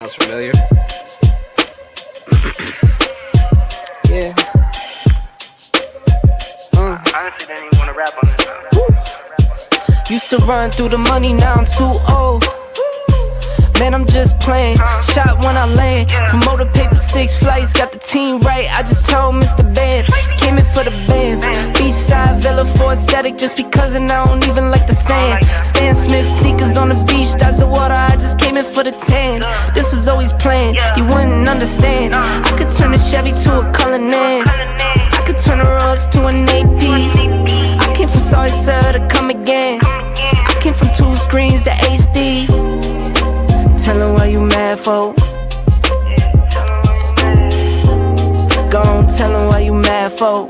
Sounds familiar. Yeah. I honestly didn't even want to rap on this. Used to run through the money, now I'm too old. Man, I'm just playing. Shot when I land. Promoter paid for 6 flights. Got the team right. I just told Mr. Band. Came in for the bands. Beachside Villa for aesthetic. Just because and I don't even like the sand. Stan Smith sneakers on the beach. That's the water. I just came in for the tan. This was always planned. You wouldn't understand. I could turn a Chevy to a Cullinan. I could turn a Rolls to an AP. I came from Sorry Sir to come again. I came from 2 screens to HD. Tell her why you mad for. Go on, tell her why you mad for.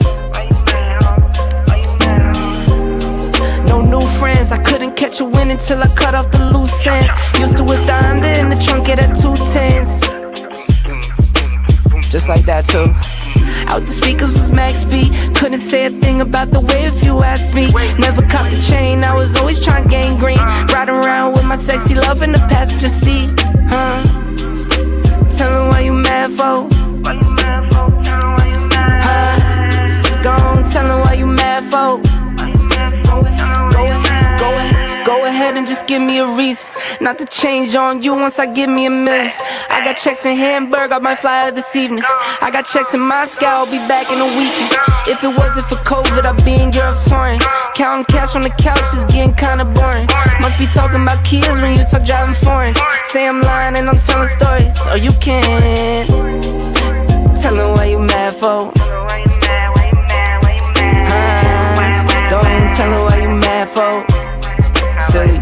No new friends, I couldn't catch a win until I cut off the loose ends. Used to whip the Honda in the trunk at 210s. Just like that too. Out the speakers was max speed. Couldn't say a thing about the way if you asked me. Never caught the chain, I was always trying to gain green. Riding around with my sexy love in the passenger seat. Tell her why you mad for. Go on, tell her why you mad for. Go ahead and just give me a reason not to change on you once I give me a million. I got checks in Hamburg, I might fly out this evening. I got checks in Moscow, I'll be back in a weekend. If it wasn't for COVID, I'd be in Europe touring. Counting cash on the couch is getting kinda boring. Must be talking about kids when you talk driving foreigns. Say I'm lying and I'm telling stories, or you can't. Tell her why you mad for. Go and tell her why you mad for. Silly.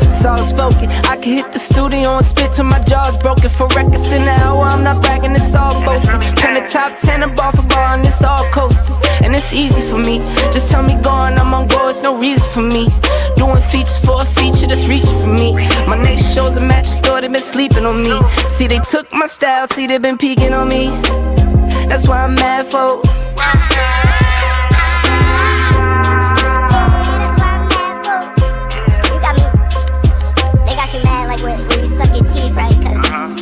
Soft spoken, I can hit the studio and spit till my jaw's broken. For records in the hour, I'm not bragging, it's all boasting. Pen the top 10 and ball for ball, and it's all coasting. And it's easy for me, just tell me go on, I'm on go, it's no reason for me. Doing features for a feature that's reaching for me. My next show's a mattress store, they been sleeping on me. See, they took my style, see, they been peeking on me. That's why I'm mad for.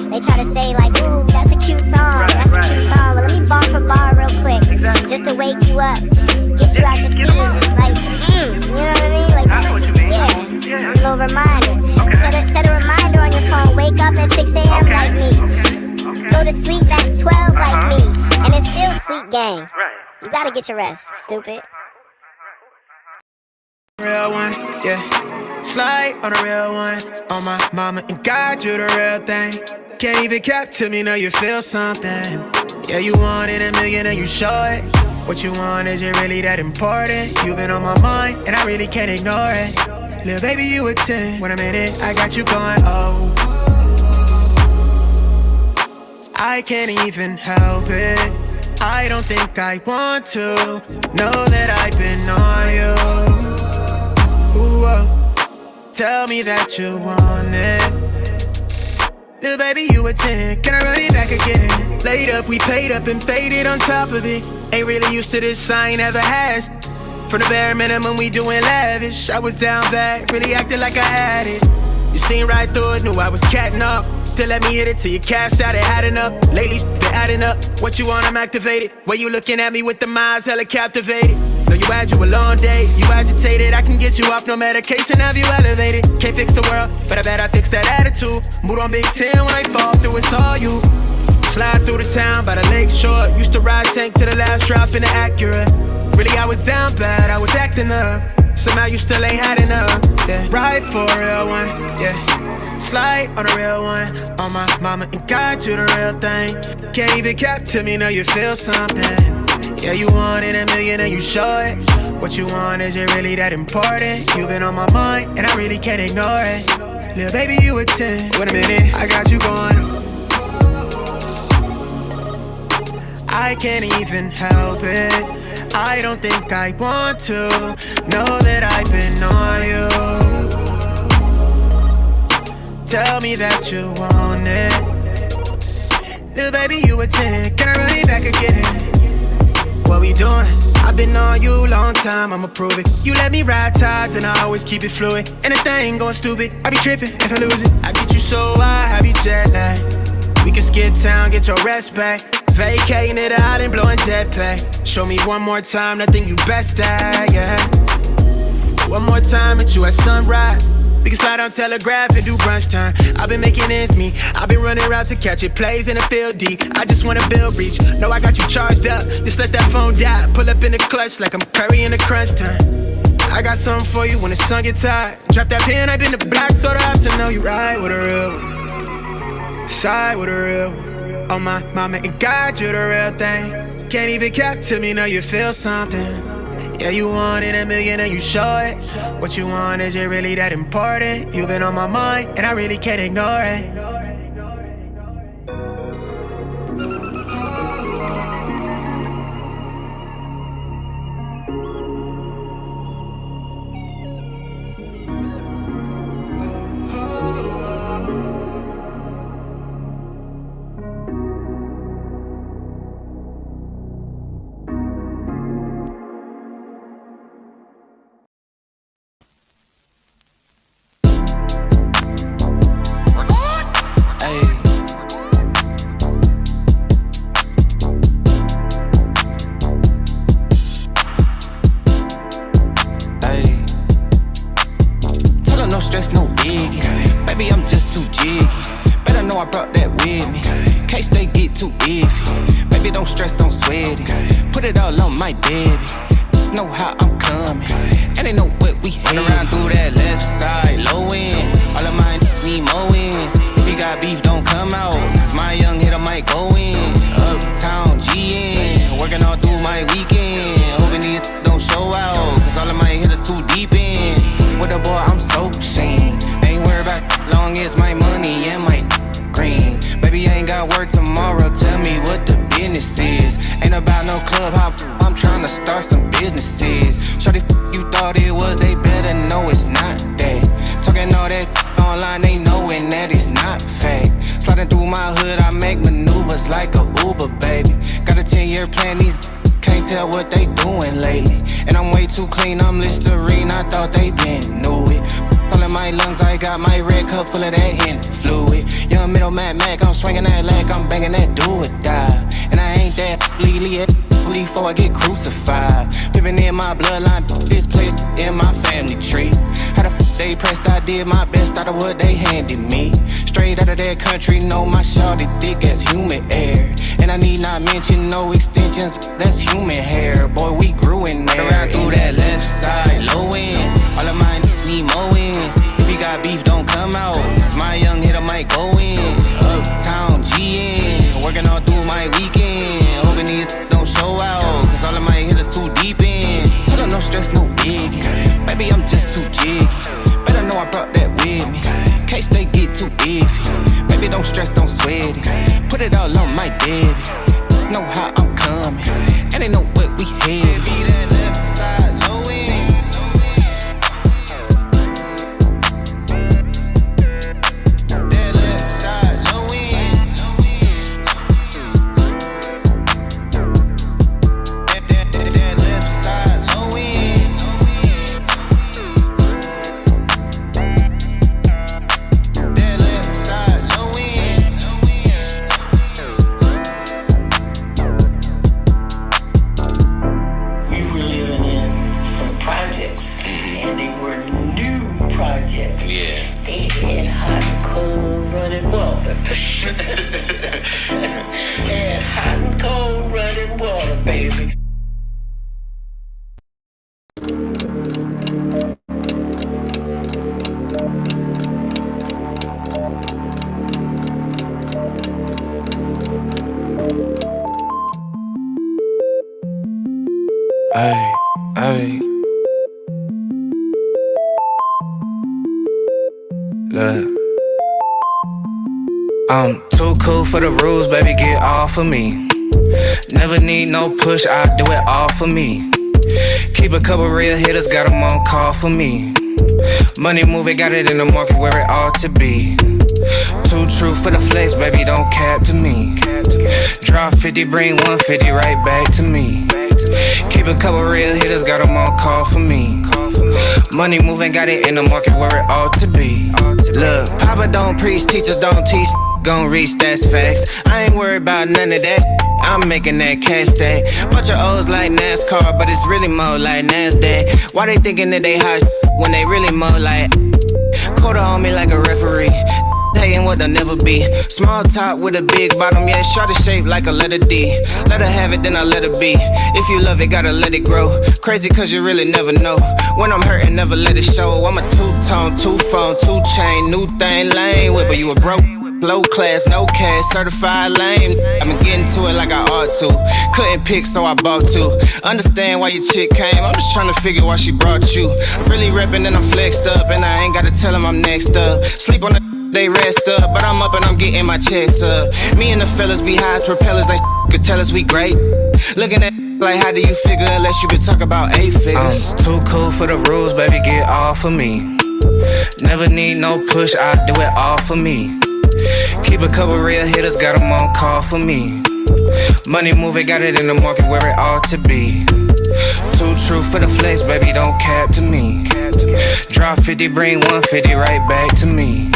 They try to say like, ooh, that's a cute song, that's a cute song. But let me bar for bar real quick, just to wake you up, get you out your seat. Just like, you know what I mean? Like, I know what you mean. Yeah, a little reminder. Set a reminder on your phone. Wake up at 6 a.m. like me. Go to sleep at 12 like me. And it's still sleep gang. You gotta get your rest, stupid. Real one, yeah. Slide on a real one. On my mama and God, you the real thing. Can't even cap to me, know you feel something. Yeah, you wanted a million and you show it. What you want, is it really that important? You been on my mind and I really can't ignore it. Little baby, you a 10. When I'm in it, I got you going, oh. I can't even help it. I don't think I want to. Know that I've been on you. Ooh, oh. Tell me that you want it. Little baby, you a 10. Can I run it back again? Laid up, we paid up and faded on top of it. Ain't really used to this, I ain't ever has. From the bare minimum, we doing lavish. I was down bad, really acted like I had it. You seen right through it, knew I was catting up. Still let me hit it till you cashed out, it adding up. Lately, been adding up. What you want, I'm activated. Way you looking at me with the miles, hella captivated. Know you had you a long day, you agitated. I can get you off no medication, have you elevated. Can't fix the world, but I bet I fix that attitude. Mood on Big 10 when I fall through, it's all you. Slide through the town by the lake shore. Used to ride tank to the last drop in the Acura. Really, I was down bad, I was acting up. Somehow you still ain't had enough, yeah. Ride for a real one, yeah. Slide on a real one. On my mama and God, you the real thing. Can't even cap to me, know you feel something. Yeah, you wanted a million and you show it. What you want, is it really that important? You been on my mind and I really can't ignore it. Little baby, you a 10. Wait a minute, I got you going. I can't even help it. I don't think I want to. Know that I've been on you. Tell me that you want it. Little baby, you a 10. Can I run it back again? what we doing? I've been on you long time, I'ma prove it. You let me ride tides and I always keep it fluid. Anything going stupid, I be tripping if I lose it. I get you so high, I be jet lag. We can skip town, get your rest back. Vacating it out and blowing jetpack. Show me one more time that thing you best at, yeah. One more time at you at sunrise. We can slide on Telegraph and do brunch time. I've been making ends meet. I've been running around to catch it. Plays in the field deep. I just wanna build reach. Know I got you charged up. Just let that phone die. Pull up in the clutch like I'm Curry in the crunch time. I got something for you when the sun gets high. Drop that pen up in the black soda ups and know you ride with a real one. Side with a real one. Oh my mama and God, you're the real thing. Can't even cap to me, know you feel something. Yeah, you wanted a million and you show it. What you want, is it really that important? You've been on my mind and I really can't ignore it. Ay, ay. Look. I'm too cool for the rules, baby, get off of me. Never need no push, I do it all for me. Keep a couple real hitters, got them on call for me. Money moving, got it in the market where it ought to be. Too true for the flex, baby, don't cap to me. Drop 50, bring 150 right back to me. Keep a couple real hitters, got them on call for me. Money moving, got it in the market where it ought to be. Look, Papa don't preach, teachers don't teach. Gon' reach, that's facts. I ain't worried about none of that. I'm making that cash day. Bunch of O's like NASCAR, but it's really more like NASDAQ. Why they thinking that they hot when they really more like quarter on me like a referee? Hating what they'll never be. Small top with a big bottom, yeah, shorty shaped like a letter D. Let her have it, then I let her be. If you love it, gotta let it grow. Crazy cause you really never know. When I'm hurting, never let it show. I'm a two-tone, two-phone, two-chain, new thing, lame with, but you a broke. Low class, no cash, certified lame. I'm getting to it like I ought to. Couldn't pick, so I bought two. Understand why your chick came, I'm just trying to figure why she brought you. I'm really reppin' and I'm flexed up, and I ain't gotta tell them I'm next up. Sleep on the they rest up, but I'm up and I'm getting my checks up. Me and the fellas be high as propellers, ain't could tell us we great. Looking at like how do you figure unless you could talk about 8 figures. I'm too cool for the rules, baby, get off of me. Never need no push, I do it all for me. Keep a couple real hitters, got them on call for me. Money moving, got it in the market where it ought to be. Too true for the flex, baby, don't cap to me. Drop 50, bring 150 right back to me.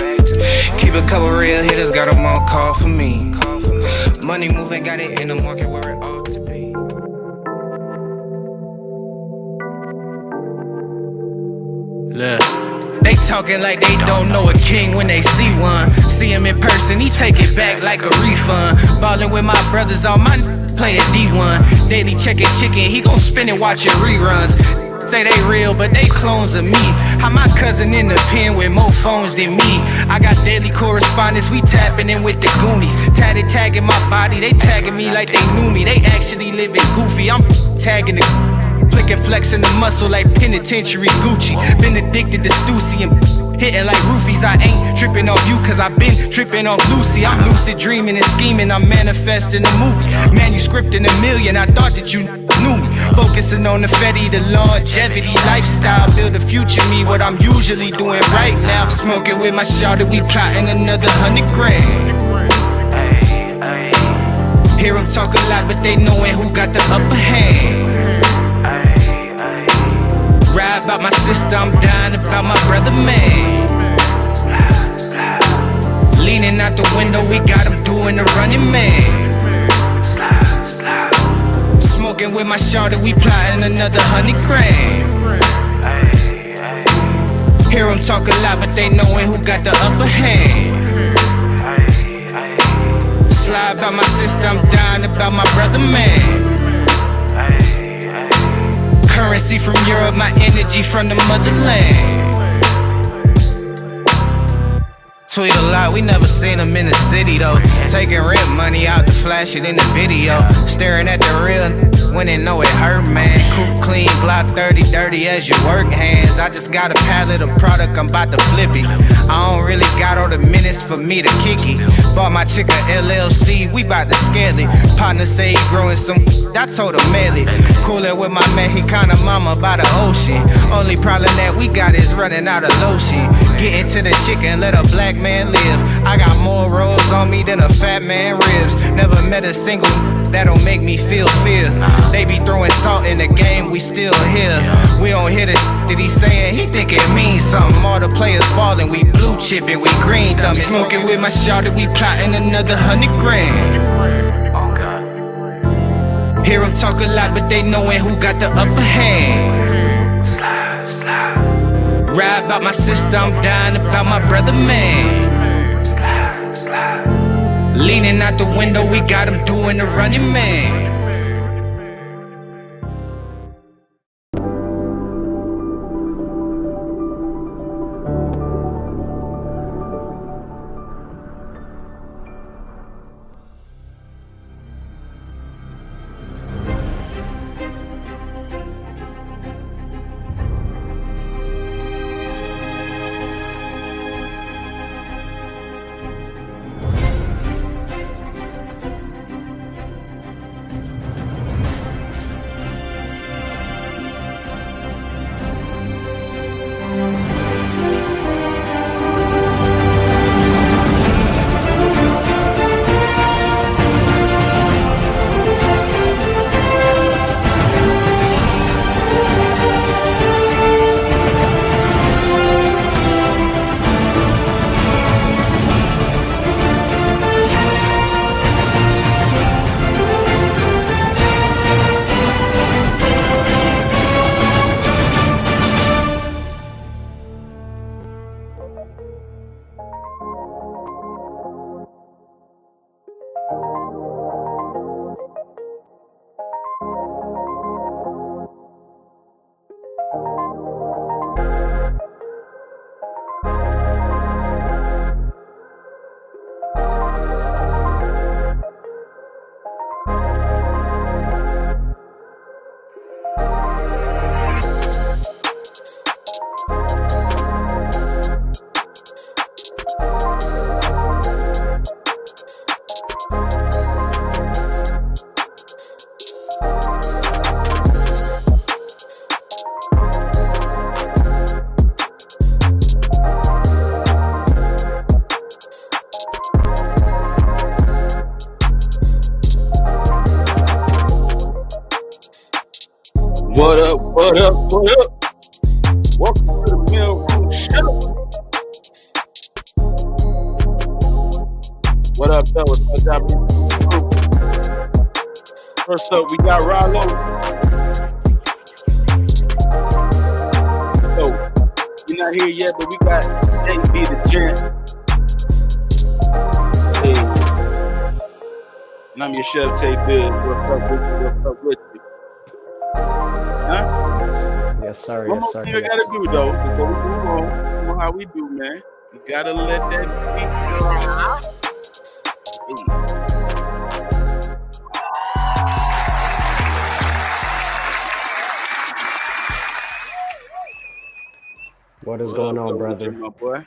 Keep a couple real hitters, got them on call for me. Money moving, got it in the market where it ought to be. Look. They talking like they don't know a king when they see one. See him in person, he take it back like a refund. Ballin' with my brothers, all my playin' D1. Daily checkin' chicken, he gon' spin it watchin' reruns. Say they real, but they clones of me. How my cousin in the pen with more phones than me. I got daily correspondence, we tapping in with the Goonies. Tatted tagging my body, they tagging me like they knew me. They actually living goofy, I'm tagging the flicking, flexing the muscle like penitentiary Gucci. Been addicted to Stussy and hitting like roofies. I ain't tripping off you cause I've been tripping off Lucy. I'm lucid dreaming and scheming, I'm manifesting a movie. Manuscript in a million, I thought that you knew me. Focusing on the Fetty, the longevity, lifestyle. Build a future me, what I'm usually doing right now. Smoking with my shawty, we plotting another 100 grand. Hear them talk a lot, but they knowin' who got the upper hand. Ride about my sister, I'm dying about my brother, man. Leaning out the window, we got him doing the running man. Smoking with my shawty, we plotting another 100 grand. Hear them talk a lot, but they knowin' who got the upper hand. Slide by my sister, I'm dying about my brother, man. Currency from Europe, my energy from the motherland. Tweet a lot, we never seen them in the city though. Taking rent money out to flash it in the video. Staring at the real when they know it hurt, man. Coupe clean, Glock 30, dirty as your work hands. I just got a pallet of product, I'm about to flip it. I don't really got all the minutes for me to kick it. Bought my chick a LLC, we bout to scale it. Partner say he growing some, I told him mail it. Coolin' with my man, he kinda mama by the ocean. Only problem that we got is running out of lotion. Getting to the chicken, let a black man live. I got more rolls on me than a fat man ribs. Never met a single that don't make me feel fear. They be throwing salt in the game, we still here. We don't hear the that he saying, he think it means something. All the players ballin', we blue chippin', we green thumbin'. Smoking with my shawty, we plotting another 100 grand. Oh God. Hear them talk a lot, but they knowin' who got the upper hand. Slide, slide. Ride about my sister, I'm dying about my brother, man. Slide, slide. Leaning out the window, we got him doing the running man. What up? What up? What up? Welcome to the Mailroom Show. What up, though? What's up, first up, we got Rollo. So, we're not here yet, but we got JB the Gent. Hey. And I'm your chef, Tay Bill. What's up with you? What's up with you? Huh? Yes, sir. One Yes, more sir. thing I gotta do though, before we move on, you know how we do, man. You gotta let that beat drop. What is going on, brother? My boy.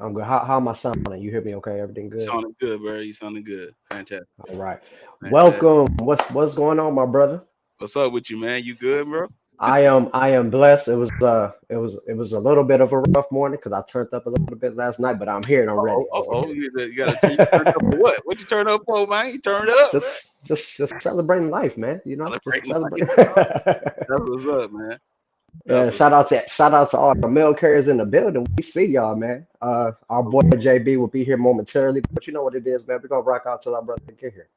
I'm good. How am I sounding? You hear me okay? Everything good? You sounding good, bro. You sounding good. Fantastic. All right. Fantastic. Welcome. What's going on, my brother? What's up with you, man? You good, bro? I am blessed. It was a little bit of a rough morning because I turned up a little bit last night, but I'm here and I'm ready. You gotta turn up for what? What you turn up for, man? You turned up, just celebrating life, man. You know, celebrating life. That's what's up, man. Yeah, shout out to all the mail carriers in the building. We see y'all, man. Our boy JB will be here momentarily, but you know what it is, man. We're gonna rock out till our brother get here.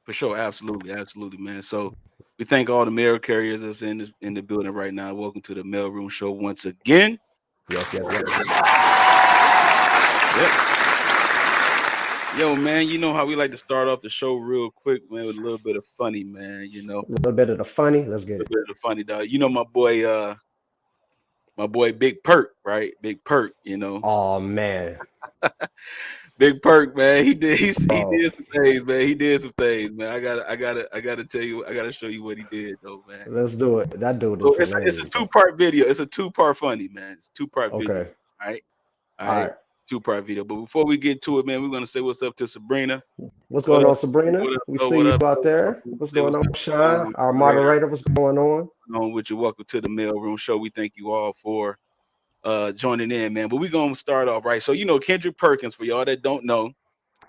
For sure, absolutely, man. So we thank all the mail carriers that's in the building right now. Welcome to the Mailroom Show once again. Yes. Yep. Yo, man, you know how we like to start off the show real quick, man, with a little bit of funny, man. You know, a little bit of the funny. Let's get it. A little bit of the funny, dog. You know, my boy Big Perk, right? Big Perk, you know. Oh man. Big Perk, man. He did some things, man. He did some things, man. I gotta tell you, I gotta show you what he did, though, man. Let's do it. That dude is it's a two-part video. It's a two-part funny, man. It's a two-part video. Okay. All right. Two-part video. But before we get to it, man, we're gonna say what's up to Sabrina. What's going on, Sabrina? We see you out there. What's going on, Sean? Our moderator, what's going on? With you. Welcome to the Mailroom Show. We thank you all for joining in, man. But we're gonna start off right. So you know Kendrick Perkins, for y'all that don't know,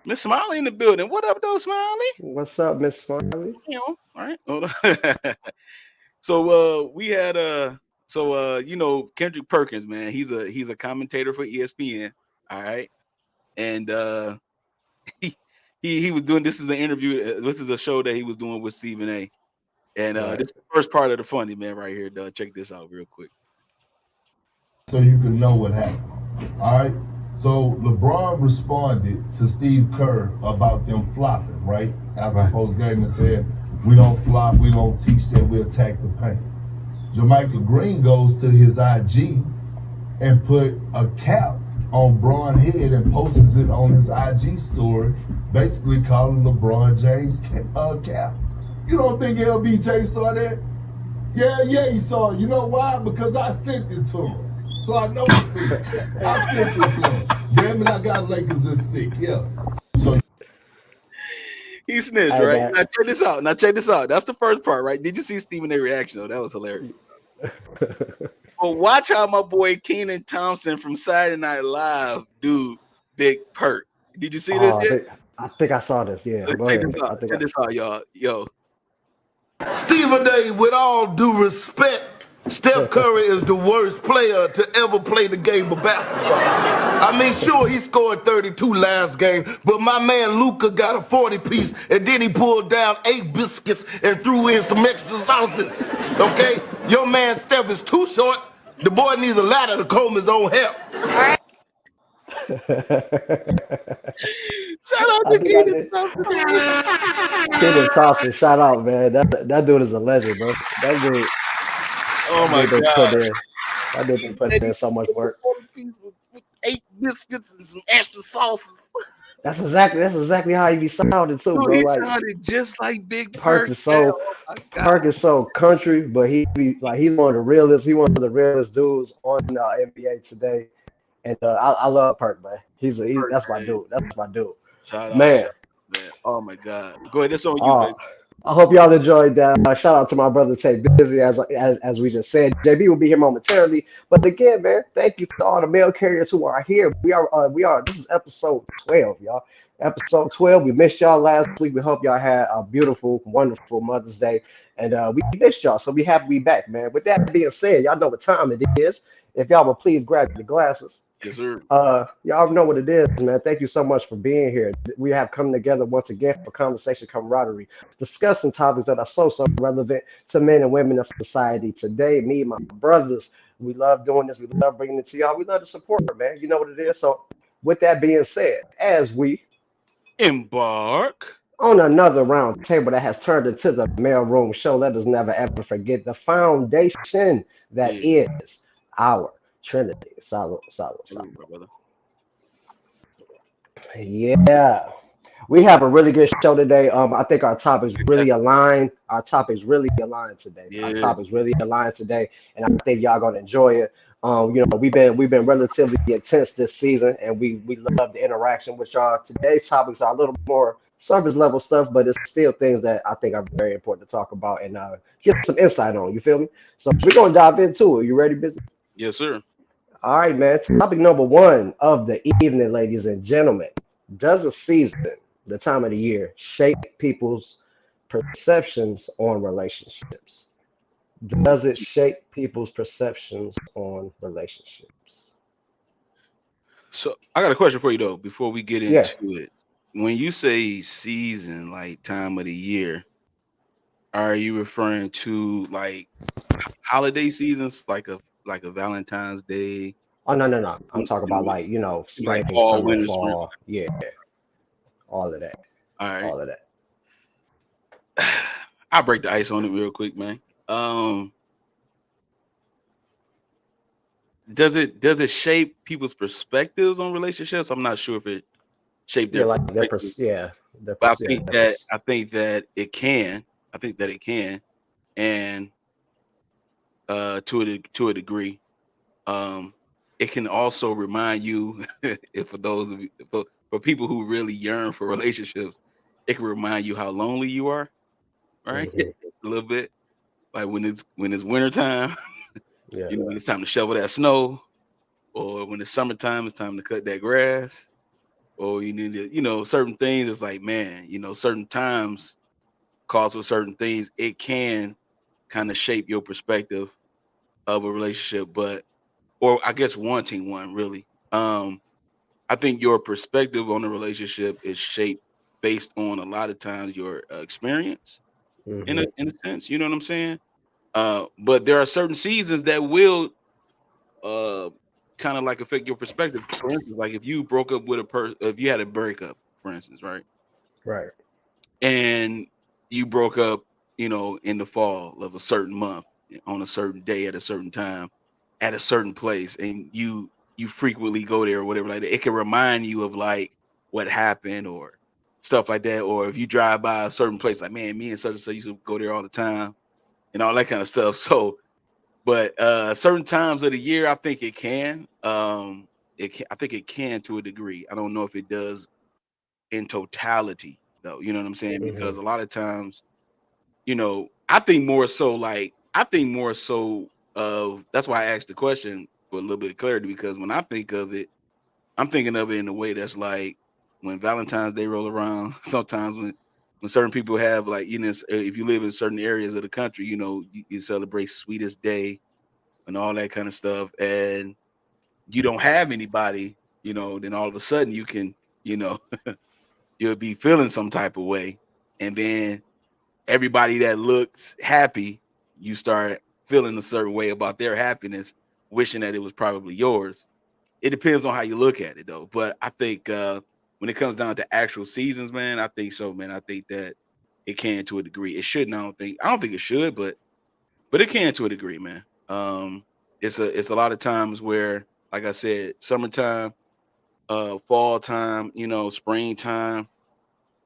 Miss Smiley in the building. What up, though, Smiley? What's up, Miss Smiley? You know, all right. Hold on. So we had you know, Kendrick Perkins, man. He's a commentator for ESPN. All right. And he was doing, this is an interview. This is a show that he was doing with Stephen A. And this is the first part of the funny, man, right here. Check this out real quick. So you can know what happened. All right. So LeBron responded to Steve Kerr about them flopping, right? After post game and said, we don't flop, we don't teach that, we attack the paint. Jamaica Green goes to his IG and put a cap on Bron's head and posts it on his IG story, basically calling LeBron James cap. You don't think LBJ saw that? Yeah, he saw it. You know why? Because I sent it to him. So I know it's sick. I sent it to him. Damn it, I got Lakers is sick. Yeah. So he snitched, right? Now check this out. That's the first part, right? Did you see Stephen A. reaction though? That was hilarious. But watch how my boy Kenan Thompson from Saturday Night Live do Big Perk. Did you see this yet? I think I saw this. Yeah. Check this out, y'all. Yo. Stephen A., with all due respect, Steph Curry is the worst player to ever play the game of basketball. I mean, sure, he scored 32 last game, but my man Luka got a 40-piece, and then he pulled down 8 biscuits and threw in some extra sauces, okay? Your man Steph is too short. The boy needs a ladder to comb his own hair. Shout out to Kenan Thompson. Kenan Thompson, shout out, man. That dude is a legend, bro. That dude. Oh my God. That dude put in so much work. With 8 biscuits and some extra sauces. That's exactly how he be sounding too, bro. He like, sounded just like Big Perk. Perk Is so country, but he be like he's one of the realest. He's one of the realest dudes on the NBA today. And I love Perk, man. That's my dude. That's my dude. Shout out, man. Oh my God. Go ahead. That's on you, baby. I hope y'all enjoyed that. Shout out to my brother Tay Busy, as we just said. JB will be here momentarily, but again, man, thank you to all the mail carriers who are here. We are. This is episode 12, y'all. Episode 12. We missed y'all last week. We hope y'all had a beautiful, wonderful Mother's Day, and we missed y'all, so we have to be back, man. With that being said, y'all know what time it is. If y'all will please grab your glasses. Yes, sir. Y'all know what it is, man. Thank you so much for being here. We have come together once again for conversation, camaraderie, discussing topics that are so relevant to men and women of society today. Me and my brothers, we love doing this. We love bringing it to y'all. We love the support, man. You know what it is. So, with that being said, as we Embark. on another round table that has turned into the mailroom show, let us never ever forget the foundation that Yeah. is our Trinity. Salud, salud, salud. Salute, my brother. Yeah. We have a really good show today. I think our topics really aligned. Our topics really aligned today. Our Yeah. topics really aligned today, and I think y'all gonna enjoy it. We've been relatively intense this season, and we love the interaction with y'all. Today's topics are a little more surface level stuff, but it's still things that I think are very important to talk about and get some insight on. You feel me? So we're gonna dive into it. You ready, busy? Yes, sir. All right, man. Topic number one of the evening, ladies and gentlemen. Does a season, the time of the year, shape people's perceptions on relationships? Does it shape people's perceptions on relationships? So I got a question for you though, before we get Yeah. into it. When you say season, like time of the year, are you referring to like holiday seasons, like a Valentine's Day, Oh, no, no, no. I'm you talking about know, like, like spring, fall, summer, winter, spring? fall. Yeah, all of that. All right. All of that. I'll break the ice on it real quick, man. Um, does it shape people's perspectives on relationships? I'm not sure if it shaped Yeah, their like their perspective, but yeah, I think that it can. I think that it can, and to a degree, um, it can also remind you, if for those of you, for people who really yearn for relationships, it can remind you how lonely you are, right? hmm A little bit, like when it's winter time, yeah, when it's time to shovel that snow, or when it's summertime, it's time to cut that grass, or you need to, certain things. It's like, man, certain times calls for certain things. It can kind of shape your perspective of a relationship, or I guess wanting one really. I think your perspective on a relationship is shaped based on a lot of times your experience in a hmm in a sense. You know what I'm saying? But there are certain seasons that will uh kind of like affect your perspective. For instance, like if you broke up with a person, if you had a breakup, for instance, right? right. And you broke up, in the fall of a certain month, on a certain day at a certain time, at a certain place, and you frequently go there or whatever like that. It can remind you of like what happened or stuff like that. Or if you drive by a certain place, like, man, me and such and such used to go there all the time and all that kind of stuff. So, but certain times of the year, I think it can. I think it can to a degree. I don't know if it does in totality though. You know what I'm saying? hmm Because a lot of times, I think more so of that's why I asked the question for a little bit of clarity, because when I think of it, I'm thinking of it in a way that's like when Valentine's Day roll around, sometimes when certain people have like, if you live in certain areas of the country, you celebrate Sweetest Day and all that kind of stuff, and you don't have anybody, then all of a sudden you can, you know, you'll be feeling some type of way. And then everybody that looks happy, you start feeling a certain way about their happiness, wishing that it was probably yours. It depends on how you look at it though. But I think when it comes down to actual seasons, man, I think so, man. I think that it can to a degree. It shouldn't. I don't think it should, but it can to a degree, man. It's a lot of times where, like I said, summertime, fall time, springtime,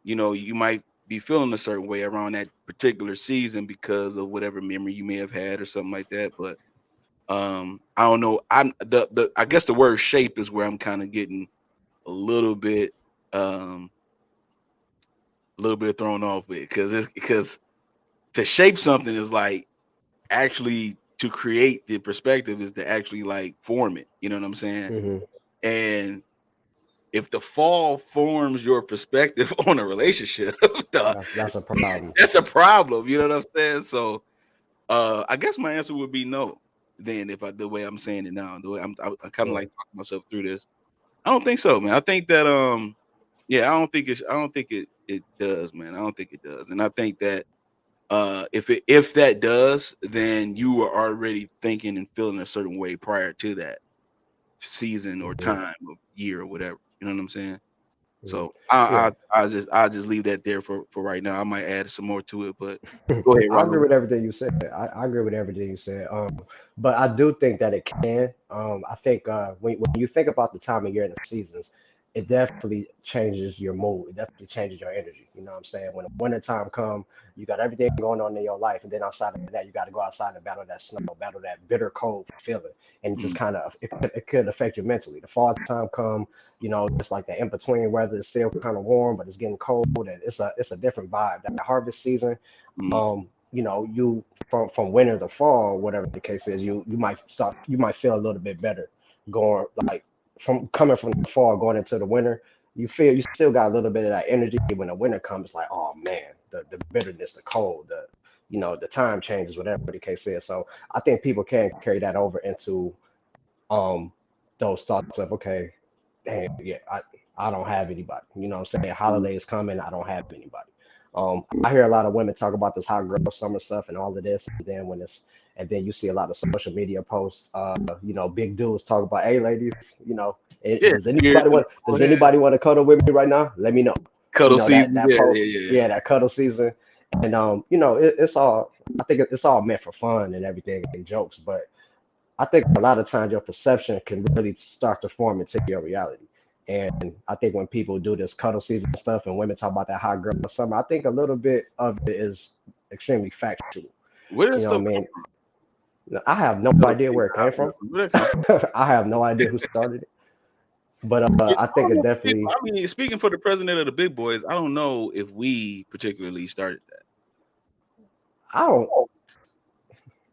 you might be feeling a certain way around that particular season because of whatever memory you may have had or something like that. But I don't know. I guess the word shape is where I'm kind of getting a little bit um a little bit thrown off with because to shape something is like actually to create the perspective is to actually like form it. You know what I'm saying? Mm-hmm. And if the fall forms your perspective on a relationship, That's a problem. that's a problem. You know what I'm saying? So I guess my answer would be no. Then if the way I'm saying it now, the way I'm kind of like talking myself through this. I don't think so, man. I think that yeah, I don't think it does, man. I don't think it does. And I think that if that does, then you were already thinking and feeling a certain way prior to that season or time or year or whatever. You know what I'm saying? So Yeah. I just leave that there for right now. I might add some more to it, but go ahead, I agree Robert. with everything you said. I agree with everything you said. But I do think that it can. I think when you think about the time of year and the seasons, it definitely changes your mood. It definitely changes your energy. You know what I'm saying? When the winter time come, you got everything going on in your life, and then outside of that, you got to go outside and battle that snow, battle that bitter cold feeling, and it just Mm, kind of it could affect you mentally. The fall time come, you know, it's like the in between weather is still kind of warm, but it's getting cold, and it's a different vibe. That harvest season, mm, you know, you from winter to fall, whatever the case is, you might feel a little bit better going like from coming from the fall going into the winter. You feel you still got a little bit of that energy when the winter comes. Like, oh man, the bitterness, the cold, the you know, the time changes, whatever the case is. So I think people can carry that over into um those thoughts of okay, damn, yeah, I don't have anybody. You know what I'm saying? mm. Holidays coming, I don't have anybody. I hear a lot of women talk about this hot girl summer stuff and all of this, and then you see a lot of social media posts. You know, big dudes talk about, hey, ladies, you know, Yeah, years does going in. anybody want to cuddle with me right now? Let me know. You Cuddle know season. that Yeah, post, yeah, yeah, yeah. yeah, that cuddle season, and you know, it's all. I think it's all meant for fun and everything and jokes, but I think a lot of times your perception can really start to form into your reality. And I think when people do this cuddle season stuff and women talk about that hot girl summer, I think a little bit of it is extremely factual. Where You does know what stuff I come mean? I have no from? idea where it came from. Where that come from? I have no idea who started it, but Yeah, I I think don't it know if definitely. I mean, speaking for the president of the big boys, I don't know if we particularly started that. I don't.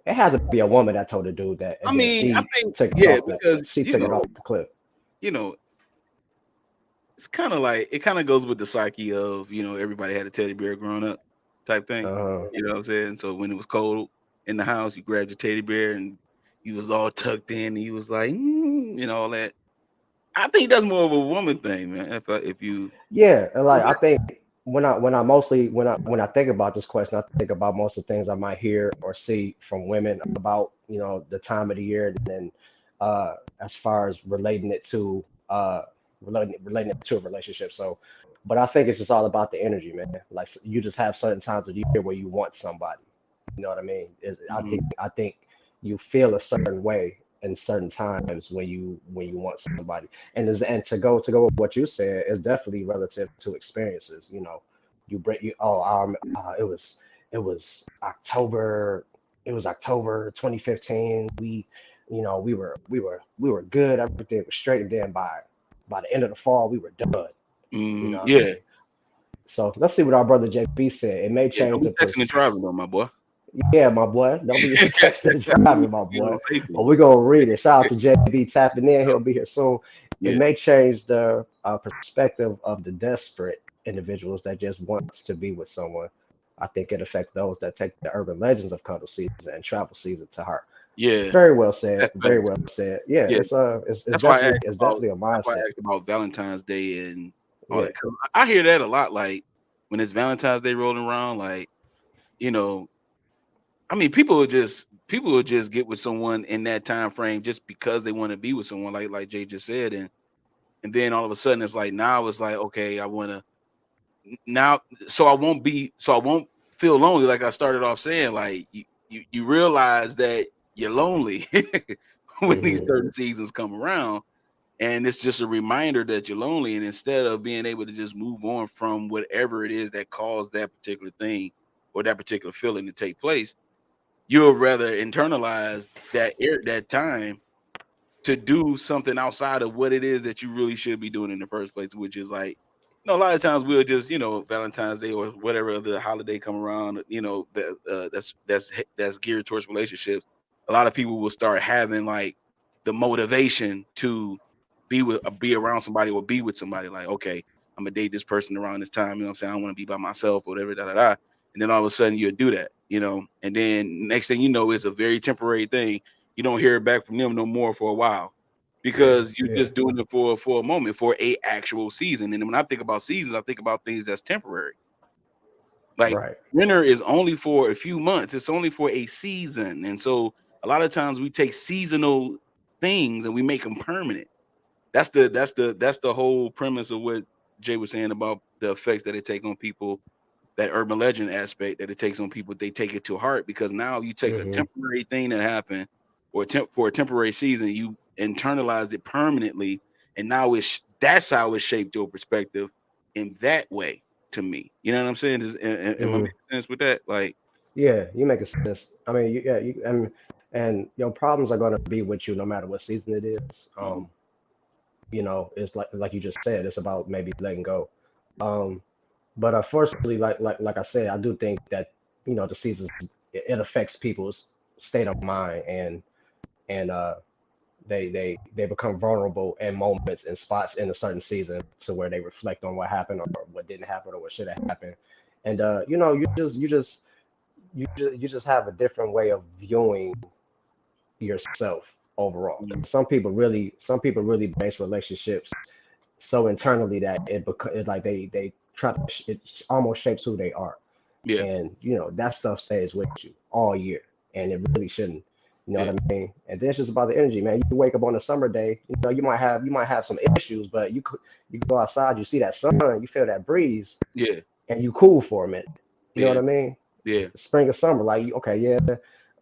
It had to be a woman that told the dude that, I and then mean, I she think took it yeah, off the. because She took it off the cliff. you know, it's kind of like it kind of goes with the psyche of everybody had a teddy bear growing up type thing. Uh, You know what I'm saying? So when it was cold in the house, you grabbed your teddy bear and he was all tucked in. And he was like, all that. I think that's more of a woman thing, man. If you Yeah, and like I think when I think about this question, I think about most of the things I might hear or see from women about, you know, the time of the year and then as far as relating it to a relationship. So, but I think it's just all about the energy, man. Like you just have certain times of the year where you want somebody. You know what I mean? Mhm. I think you feel a certain way in certain times when you want somebody. And to go with what you said is definitely relative to experiences. You know, you bring you oh it was October 2015. You know we were good. Everything was straight. And then by the end of the fall we were done. You know what I Yeah, mean? So let's see what our brother JB said. It may yeah. Don't change be the texting and driving though, my boy. yeah, my boy. Don't be texting and driving, my You boy. on But safety. we're gonna read it. Shout out to JB tapping in. He'll be here soon. It Yeah, may change the perspective of the desperate individuals that just wants to be with someone. I think it affects those that take the urban legends of cuddle season and travel season to heart. yeah. Very well said. That's Very facts. well said. Yeah, Yeah, that's why I asked it's about. definitely a That's why I mindset. asked about Valentine's Day and all Yeah. that. 'Cause I hear that a lot. Like when it's Valentine's Day rolling around, like you know, I mean, people would just get with someone in that time frame just because they want to be with someone, like Jay just said, and then all of a sudden it's like now it's like okay, I want to now, so I won't feel lonely. Like I started off saying, like you realize that you're lonely when these Hmm. certain seasons come around, and it's just a reminder that you're lonely. And instead of being able to just move on from whatever it is that caused that particular thing or that particular feeling to take place, you'll rather internalize that time to do something outside of what it is that you really should be doing in the first place, which is like No, a lot of times we'll just, Valentine's Day or whatever other holiday come around, that's geared towards relationships. A lot of people will start having like the motivation to be around somebody or be with somebody. Like, okay, I'm gonna date this person around this time. You know what I'm saying? I want to be by myself or whatever, da da da. And then all of a sudden you'll do that, and then next thing you know, it's a very temporary thing. You don't hear back from them no more for a while, because you're just doing it for a moment, for a actual season. And when I think about seasons, I think about things that's temporary. Like winter is only for a few months. It's only for a season. And so a lot of times we take seasonal things and we make them permanent. That's the whole premise of what Jay was saying about the effects that it take on people, that urban legend aspect that it takes on people. They take it to heart, because now you take a temporary thing that happened or for a temporary season, you internalize it permanently, and now that's how it shaped your perspective in that way. To me, you know what I'm saying? Am I making sense with that? Like, Yeah, you make sense. I mean, and your problems are going to be with you no matter what season it is. It's like you just said, it's about maybe letting go. Um, but unfortunately, like I said, I do think that the seasons, it affects people's state of mind, and they become vulnerable in moments and spots in a certain season, to where they reflect on what happened or what didn't happen or what should have happened. And you just have a different way of viewing yourself overall. 'Cause some people really base relationships so internally that it like they try to it almost shapes who they are. yeah, And that stuff stays with you all year, and it really shouldn't. You know yeah, what I mean? And then it's just about the energy, man. You wake up on a summer day, you might have some issues, but you go outside, you see that sun, you feel that breeze, yeah, and you cool for a minute. You know yeah, what I mean? yeah, Spring or summer, like, okay, yeah,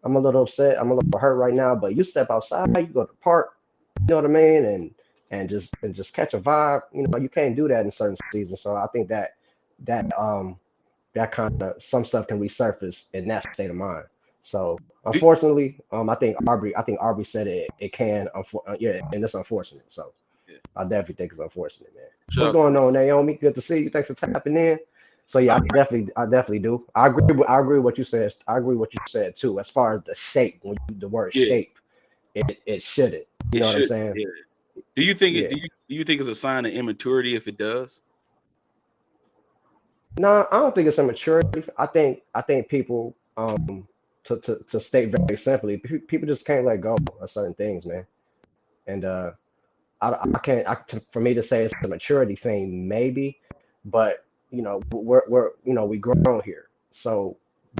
I'm a little upset, I'm a little hurt right now, but you step outside, you go to the park, you know what I mean, and just catch a vibe. You can't do that in certain seasons. So I think that that kind of some stuff can resurface in that state of mind. So Do- unfortunately, I think Aubrey said it can, yeah, and it's unfortunate. So yeah. I definitely think it's unfortunate, man. Shout What's out to going on, Naomi? Good to see you. Thanks for tapping in. So yeah, I definitely do. I agree with what you said. I agree with what you said too. As far as the shape, when the word yeah. shape, it shouldn't. You It know what I'm should. saying? Yeah. Do you think it? Yeah. Do you think it's a sign of immaturity if it does? No, I don't think it's immaturity. I think people, to state very simply, people just can't let go of certain things, man. And I can't for me to say it's a maturity thing, maybe, but we grown here, so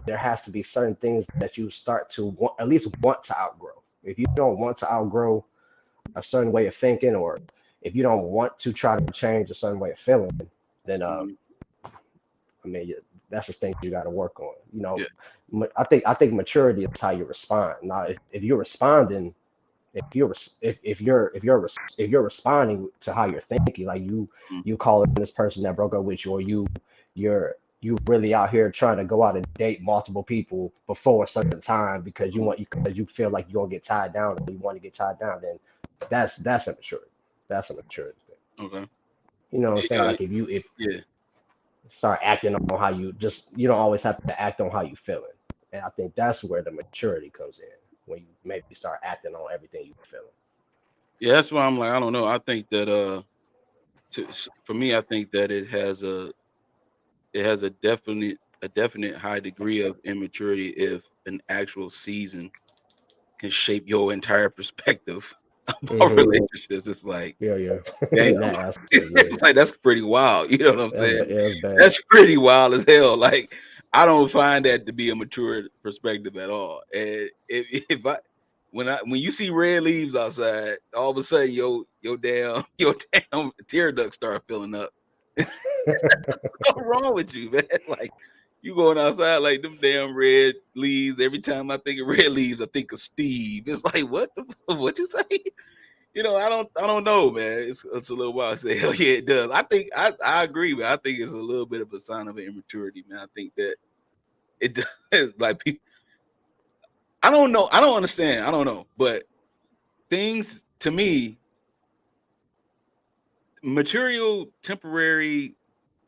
there has to be certain things that you start to at least want to outgrow. If you don't want to outgrow a certain way of thinking, or if you don't want to try to change a certain way of feeling, then Mhm. I mean, that's the thing you got to work on. Yeah. I think maturity is how you respond. Now, if you're responding, if you're responding to how you're thinking, like Mhm. you calling this person that broke up with you, or you really out here trying to go out and date multiple people before a certain time because you feel like you're gonna get tied down, or you want to get tied down, then that's immaturity. That's a maturity thing. Okay. You know what I'm saying? Yeah. Like if Yeah. start acting on how you don't always have to act on how you feeling. And I think that's where the maturity comes in, when you maybe start acting on everything you feeling. Yeah. That's why I'm like, I don't know. I think that for me, I think that it has a definite high degree of immaturity if an actual season can shape your entire perspective about Hmm. relationships. It's like, Yeah, yeah. damn, In that aspect, yeah. it's like that's pretty wild. You know what I'm saying? That's bad. That's pretty wild as hell. Like, I don't find that to be a mature perspective at all. And when you see red leaves outside, all of a sudden your damn your damn tear ducts start filling up. What's wrong with you, man? Like, you going outside like them damn red leaves. Every time I think of red leaves, I think of Steve. It's like, what you say? I don't know, man. It's a little wild. I say, hell yeah, it does. I think I agree, man. I think it's a little bit of a sign of immaturity, man. I think that it does. Like, I don't know. I don't understand. I don't know. But things, to me, material, temporary,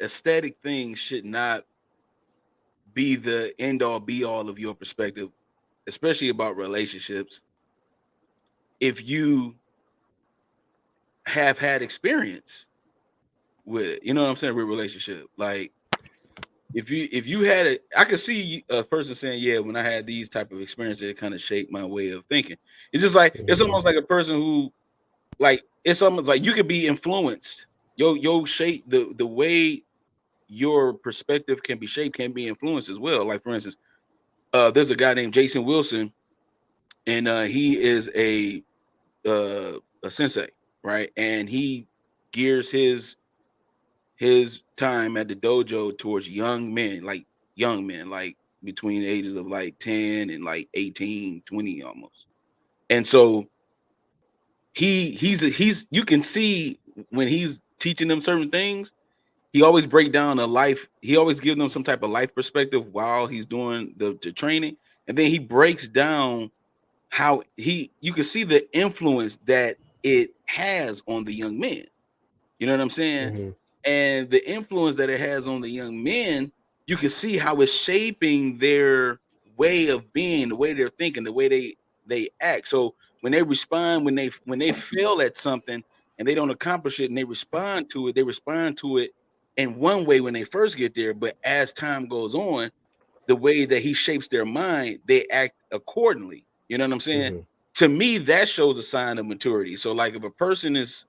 aesthetic things should not be the end all be all of your perspective, especially about relationships. If you have had experience with it, you know what I'm saying, with relationship. Like if you had it, I could see a person saying, yeah, when I had these type of experiences, it kind of shaped my way of thinking. It's just like it's almost like a person who, like, it's almost like you could be influenced. Your shape, the way your perspective can be shaped, can be influenced as well. Like, for instance, there's a guy named Jason Wilson, and he is a sensei, right? And he gears his time at the dojo towards young men, like between the ages of like 10 and like 18, 20 almost. And so he's you can see when he's teaching them certain things, he always break down he always gives them some type of life perspective while he's doing the training. And then he breaks down how you can see the influence that it has on the young men. You know what I'm saying? And the influence that it has on the young men, you can see how it's shaping their way of being, the way they're thinking, the way they act. So when they respond, when they fail at something and they don't accomplish it and they respond to it in one way when they first get there. But as time goes on, the way that he shapes their mind, they act accordingly. You know what I'm saying? To me, that shows a sign of maturity. So like if a person is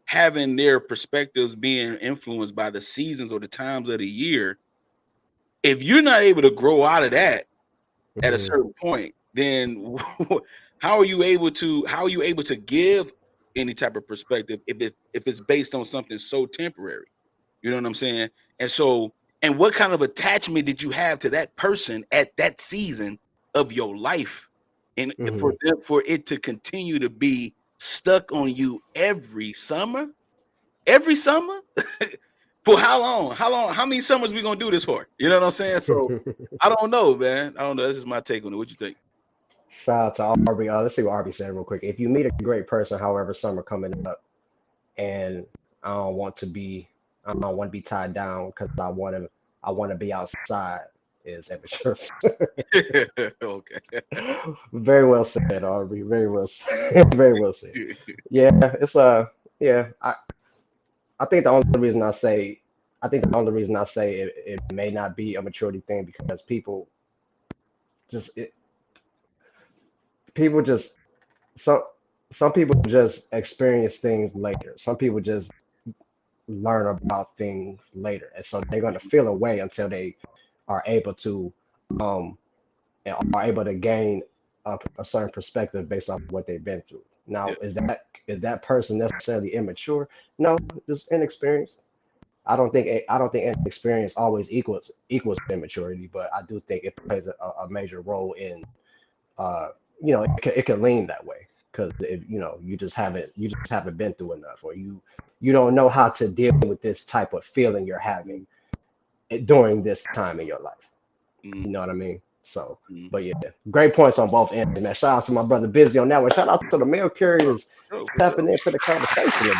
having their perspectives being influenced by the seasons or the times of the year, if you're not able to grow out of that at a certain point, then how are you able to give any type of perspective if it's based on something so temporary? You know what I'm saying? And so, and what kind of attachment did you have to that person at that season of your life, and for it to continue to be stuck on you every summer? For how long? How many summers we gonna do this for? You know what I'm saying? So I don't know, man. I don't know. This is my take on it. What you think? Shout out to Arby. Let's see what Arby said real quick. If you meet a great person, however, summer coming up, and I don't want to be tied down because I want to be outside, is immature. Okay. Very well said, Arby. Very well said. Very well said. Yeah, it's yeah. I think the only reason I say it may not be a maturity thing because just people just some some people just experience things later. Some people just learn about things later, and so they're going to feel a way until they are able to um and are able to gain a certain perspective based off what they've been through. Now, Yeah. is that person necessarily immature? No, just inexperienced. I don't think inexperience always equals immaturity, but I do think it plays a major role in it can lean that way because if you just haven't been through enough, or you don't know how to deal with this type of feeling you're having during this time in your life. You know what I mean? So, but yeah, great points on both ends, man. Shout out to my brother Busy on that one. Shout out to the mail carriers stepping into the conversation today.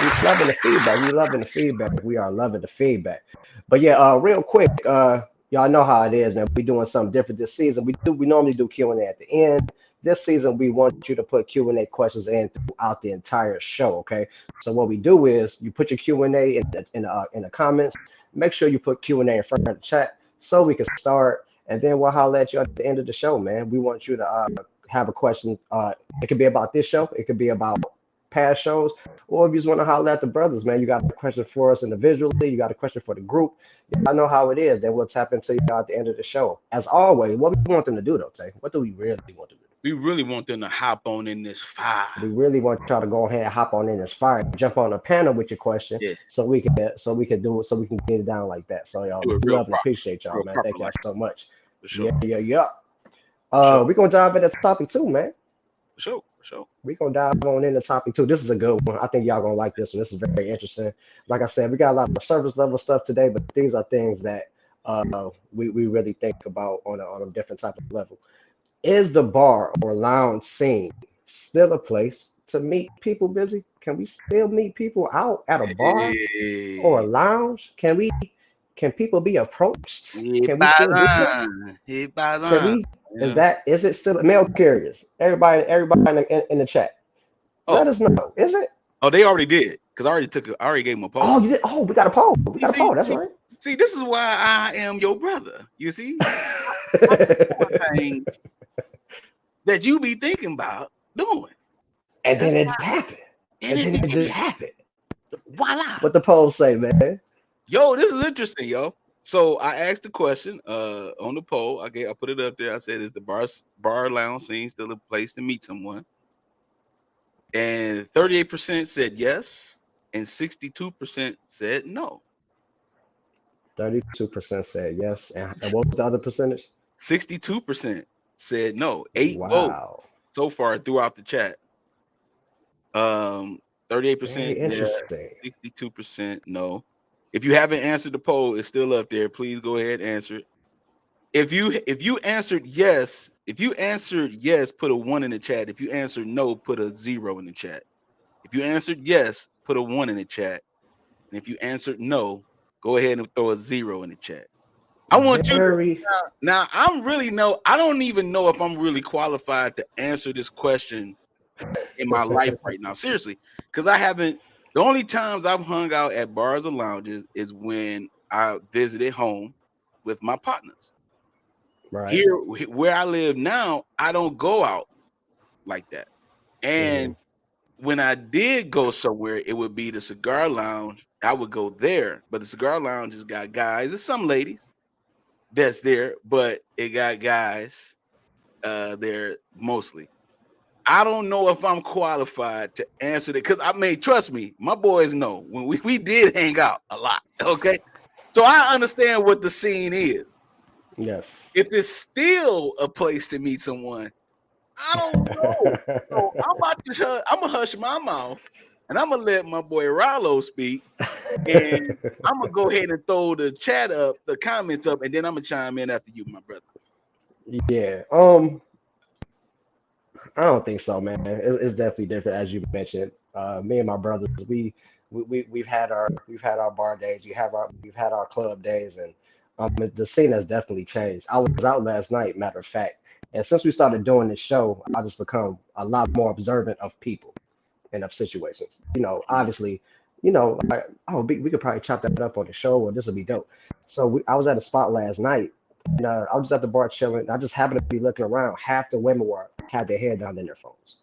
We loving the feedback. We loving the feedback. We are loving the feedback. But yeah, real quick, y'all know how it is, man. We doing something different this season. We normally do Q&A at the end. This season, we want you to put Q&A questions in throughout the entire show. Okay. So what we do is you put your Q&A in the comments. Make sure you put Q&A in front of the chat so we can start, and then we'll holler at you at the end of the show, man. We want you to have a question. It could be about this show. It could be about past shows, or if you just want to holler at the brothers, man, you got a question for us individually, you got a question for the group, I know how it is. Then we'll tap into you at the end of the show. As always, what we want them to do, though, Tay? What do we really want them to do? We really want them to hop on in this fire. We really want y'all to go ahead and hop on in this fire, jump on the panel with your question, so we can get it down like that. So y'all, we love and appreciate y'all, man. Thank y'all so much. Sure. Yeah. We're gonna dive into topic 2, man. For sure. We're gonna dive on into topic 2. This is a good one. I think y'all gonna like this one. This is very interesting. Like I said, we got a lot of surface level stuff today, but these are things that we really think about on a different type of level. Is the bar or lounge scene still a place to meet people, Busy? still meet people out at a bar or a Hey, lounge? Can people be approached? hey, Can we still do that? Bazan. Hey, Can Bazan. we? Yeah. Is it still mail carriers? Everybody in the chat. Let Oh, us know. Is it? oh, they already did because I already gave them a poll. Oh, you did. Oh, we got a poll. We You got a see, poll. That's right. see, this is why I am your brother. You see, I be doing things that you be thinking about doing. And That's then it just happened. and And it then be it just happened. voila. What the poll say, man? Yo, this is interesting, yo. So I asked the question on the poll. I put it up there. I said, "Is the bar lounge scene still a place to meet someone?" And 38% said yes, and 62% said no. 32% said yes. And what was the other percentage? 62% said no. 8 votes Wow. so far throughout the chat. 38% Very yeah, interesting. 62% no. If you haven't answered the poll, it's still up there. Please go ahead and answer it. If you answered yes, put a 1 in the chat. If you answered no, put a 0 in the chat. If you answered yes, put a 1 in the chat. And if you answered no, go ahead and throw a 0 in the chat. I want you to Very. now I don't even know if I'm really qualified to answer this question in my life right now. Seriously, because the only times I've hung out at bars or lounges is when I visited home with my partners. Right. Here where I live now, I don't go out like that. And when I did go somewhere, it would be the cigar lounge. I would go there, but the cigar lounge has got guys and some ladies that's there, but it got guys there mostly. I don't know if I'm qualified to answer that because trust me, my boys know when we did hang out a lot. Okay. So I understand what the scene is. Yes. If it's still a place to meet someone, I don't know. So I'm gonna hush my mouth and I'm gonna let my boy Rollo speak. And I'm gonna go ahead and throw the chat up, the comments up, and then I'm gonna chime in after you, my brother. Yeah. I don't think so, man. It's definitely different, as you mentioned. Me and my brothers, we've had our bar days. We've had our club days, and the scene has definitely changed. I was out last night, matter of fact, and since we started doing this show, I just become a lot more observant of people and of situations. Obviously, we could probably chop that up on the show, or this would be dope. So I was at a spot last night. And, I was just at the bar chilling. I just happened to be looking around. Half the women had their head down in their phones.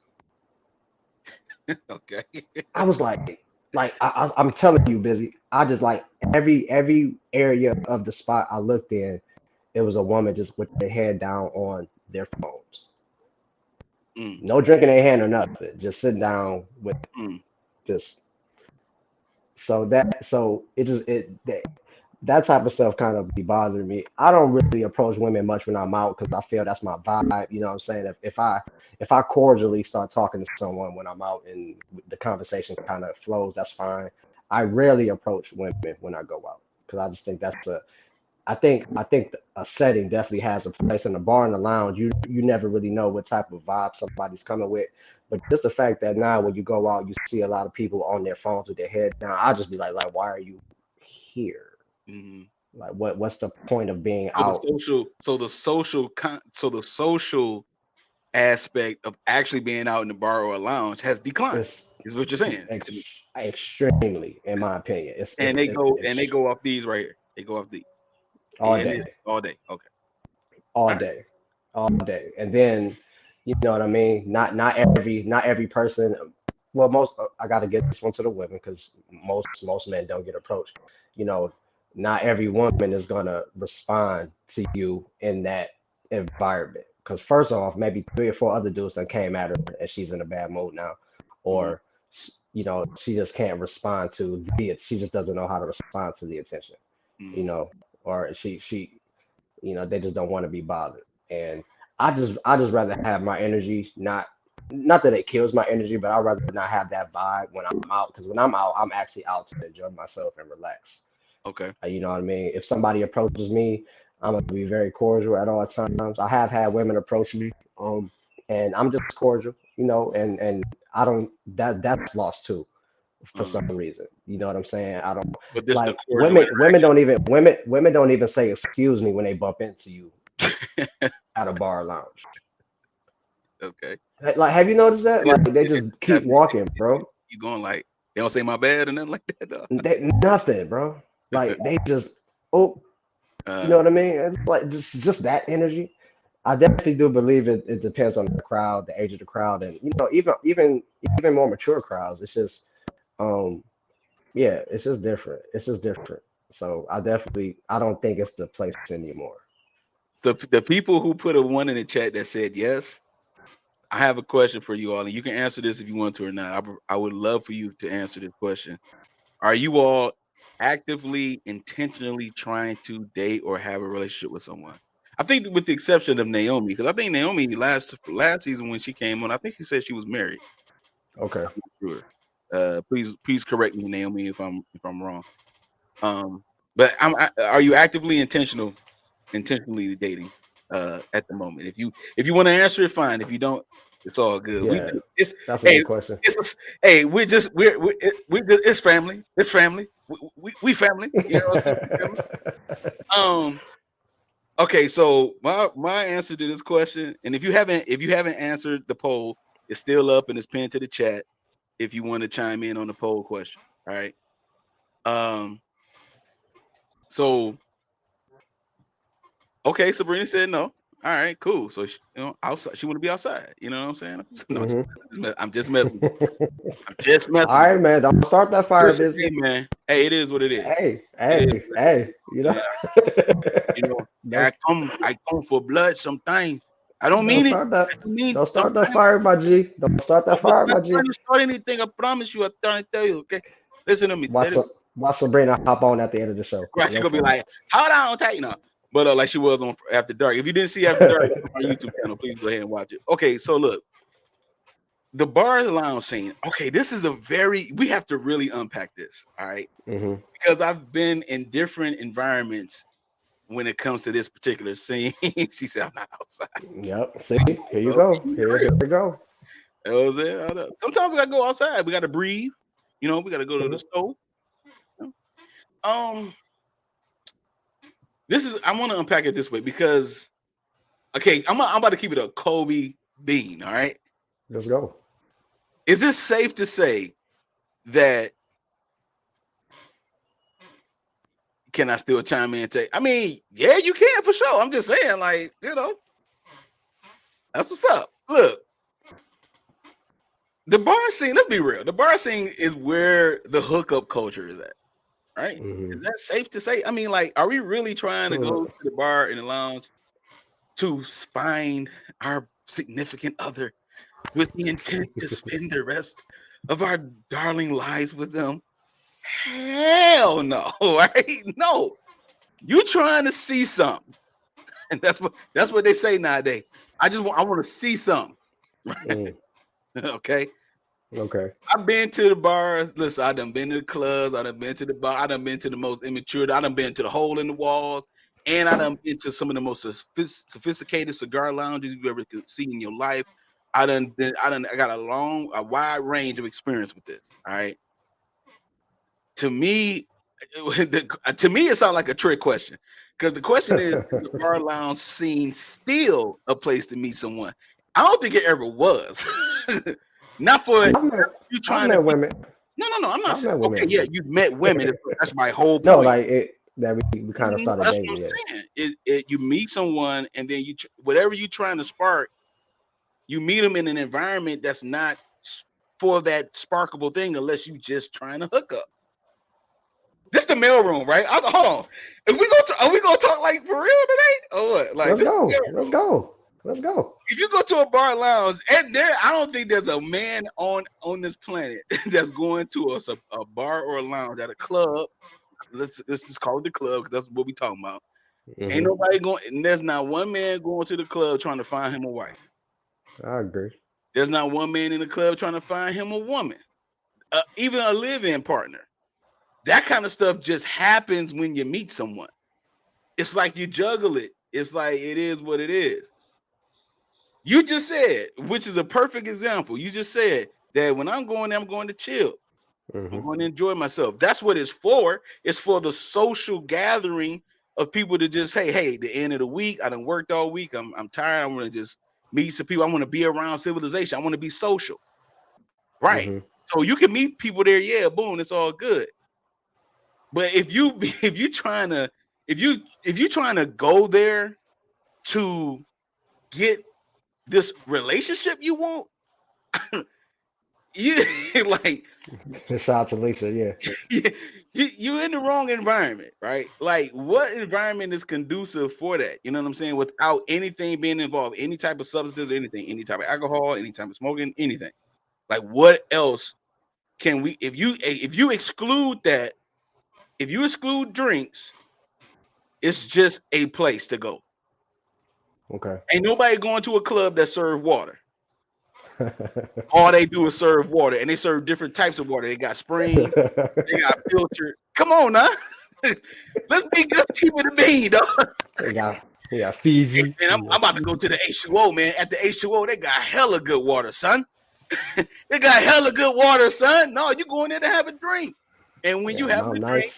Okay. I was I'm telling you, busy. I just like every area of the spot I looked in, it was a woman just with their head down on their phones. No drinking in their hand or nothing. Just sitting down with just that type of stuff kind of be bothering me. I don't really approach women much when I'm out because I feel that's my vibe. You know what I'm saying? If I cordially start talking to someone when I'm out and the conversation kind of flows, that's fine. I rarely approach women when I go out because I just think I think a setting definitely has a place. In the bar and the lounge. You never really know what type of vibe somebody's coming with. But just the fact that now when you go out, you see a lot of people on their phones with their head down. I'll just be like, why are you here? Like, what's the point of being out? So the social aspect of actually being out in the bar or a lounge has declined. Is what you're saying? Extremely, in my opinion. They go off these right here. They go off these all day. All day. Okay. All day. And then, you know what I mean? Not every person. Well, I got to get this one to the women because most men don't get approached. Not every woman is gonna respond to you in that environment. Because first off, maybe 3 or 4 other dudes that came at her and she's in a bad mood now, or she just can't respond to she just doesn't know how to respond to the attention, or they just don't want to be bothered. And I just rather have my energy not that it kills my energy, but I'd rather not have that vibe when I'm out. Because when I'm out, I'm actually out to enjoy myself and relax. Okay. You know what I mean? If somebody approaches me, I'm gonna be very cordial at all times. I have had women approach me, and I'm just cordial. you know, and I don't that's lost too for some reason. You know what I'm saying? I don't But this the like cordial women don't even say excuse me when they bump into you at a bar or lounge. okay. Like, have you noticed that? It, Like, they it, just keep walking, bro. you going like they don't say my bad or nothing like that. Though. Nothing, bro. Like, they just, oh, you know what I mean? It's like just that energy. I definitely do believe it depends on the crowd, the age of the crowd, and you know, even more mature crowds. It's just, um, yeah, it's just different. It's just different. So I don't think it's the place anymore. The people who put a 1 in the chat that said yes, I have a question for you all, and you can answer this if you want to or not. I would love for you to answer this question. Are you all actively, intentionally trying to date or have a relationship with someone? I think with the exception of Naomi, because I think Naomi last season when she came on, I think she said she was married. Okay. I'm not sure. Please correct me, Naomi, if I'm wrong. But are you actively intentionally dating at the moment? If you want to answer it, fine. If you don't, it's all good. Yeah, It's that's a hey good question. hey we're it's family. It's family. We family. You know. Family. Okay. So my answer to this question, and if you haven't answered the poll, it's still up and it's pinned to the chat. If you want to chime in on the poll question, all right. So okay, Sabrina said no. All right, cool. So outside, she want to be outside. You know what I'm saying? No, I'm just messing. I'm just All messing with right, man. Don't start that fire, Listen, busy. hey man. Hey, it is what it is. Hey, It is hey, what it is. hey. You know. You know, don't, I come for blood sometimes. I don't don't mean it. start that. I don't mean Don't start that sometimes. fire, my G. Don't start that fire, I'm my not G. trying to start anything. I promise you. I'm trying to tell you. Okay, listen to me. Watch Sabrina hop on at the end of the show. Right, she's gonna be like, hold on, tight enough. But like she was on After Dark. If you didn't see After Dark on our YouTube channel, please go ahead and watch it. Okay, so look, the bar lounge scene. Okay, this is we have to really unpack this. All right, because I've been in different environments when it comes to this particular scene. She said, I'm not outside. Yep. See, here you go. Here we go. That was it. Sometimes we gotta go outside. We gotta breathe. You know, we gotta go to the stove. I want to unpack it this way because okay, I'm about to keep it a Kobe Bean, all right? Let's go. Is it safe to say that can I still chime in and say, I mean, yeah, you can for sure. I'm just saying, like, you know, that's what's up. Look, the bar scene, let's be real. The bar scene is where the hookup culture is at, right? Is that safe to say? I mean, like, are we really trying to go to the bar and the lounge to find our significant other with the intent to spend the rest of our darling lives with them? Hell no, right? No, you trying to see something, and that's what they say nowadays. I want to see something, right? Okay. I've been to the bars. Listen, I done been to the clubs. I done been to the bar. I done been to the most immature. I done been to the hole in the walls, and I done been to some of the most sophisticated cigar lounges you ever could see in your life. I got a wide range of experience with this. All right. To me, it sounds like a trick question because the question is the bar lounge scene still a place to meet someone? I don't think it ever was. Not for you trying to met be, women. No, I'm not saying. Okay, yeah, you've met women. That's my whole point. No, like that we kind of started That's dating. what I'm saying. You meet someone and then whatever you're trying to spark, you meet them in an environment that's not for that sparkable thing unless you just trying to hook up. This the mailroom, right? Hold on. Are we gonna talk like for real today? Or what? Like Let's go. If you go to a bar lounge, and I don't think there's a man on this planet that's going to a bar or a lounge at a club. Let's just call it the club because that's what we talking about. Ain't nobody going, and there's not one man going to the club trying to find him a wife. I agree. There's not one man in the club trying to find him a woman, even a live-in partner. That kind of stuff just happens when you meet someone. It's like you juggle it. It's like it is what it is. You just said, which is a perfect example. You just said that when I'm going there, I'm going to chill. I'm going to enjoy myself. That's what it's for. It's for the social gathering of people to just, hey, the end of the week, I done worked all week. I'm tired. I want to just meet some people. I want to be around civilization. I want to be social. Right. So you can meet people there. Yeah, boom, it's all good. But if you trying to go there to get this relationship you want, you like Shout out to Lisa, yeah. you're in the wrong environment, right? Like, what environment is conducive for that? You know what I'm saying? Without anything being involved, any type of substances or anything, any type of alcohol, any type of smoking, anything. Like, what else can we? If you exclude that, if you exclude drinks, it's just a place to go. Okay. Ain't nobody going to a club that serve water. All they do is serve water, and they serve different types of water. They got spring, they got filtered. Come on, now. Let's keep it a bean, dog. Yeah, Fiji. And I'm about to go to the H2O, man. At the H2O, they got hella good water, son. They got hella good water, son. No, you going there to have a drink. And when you have a drink,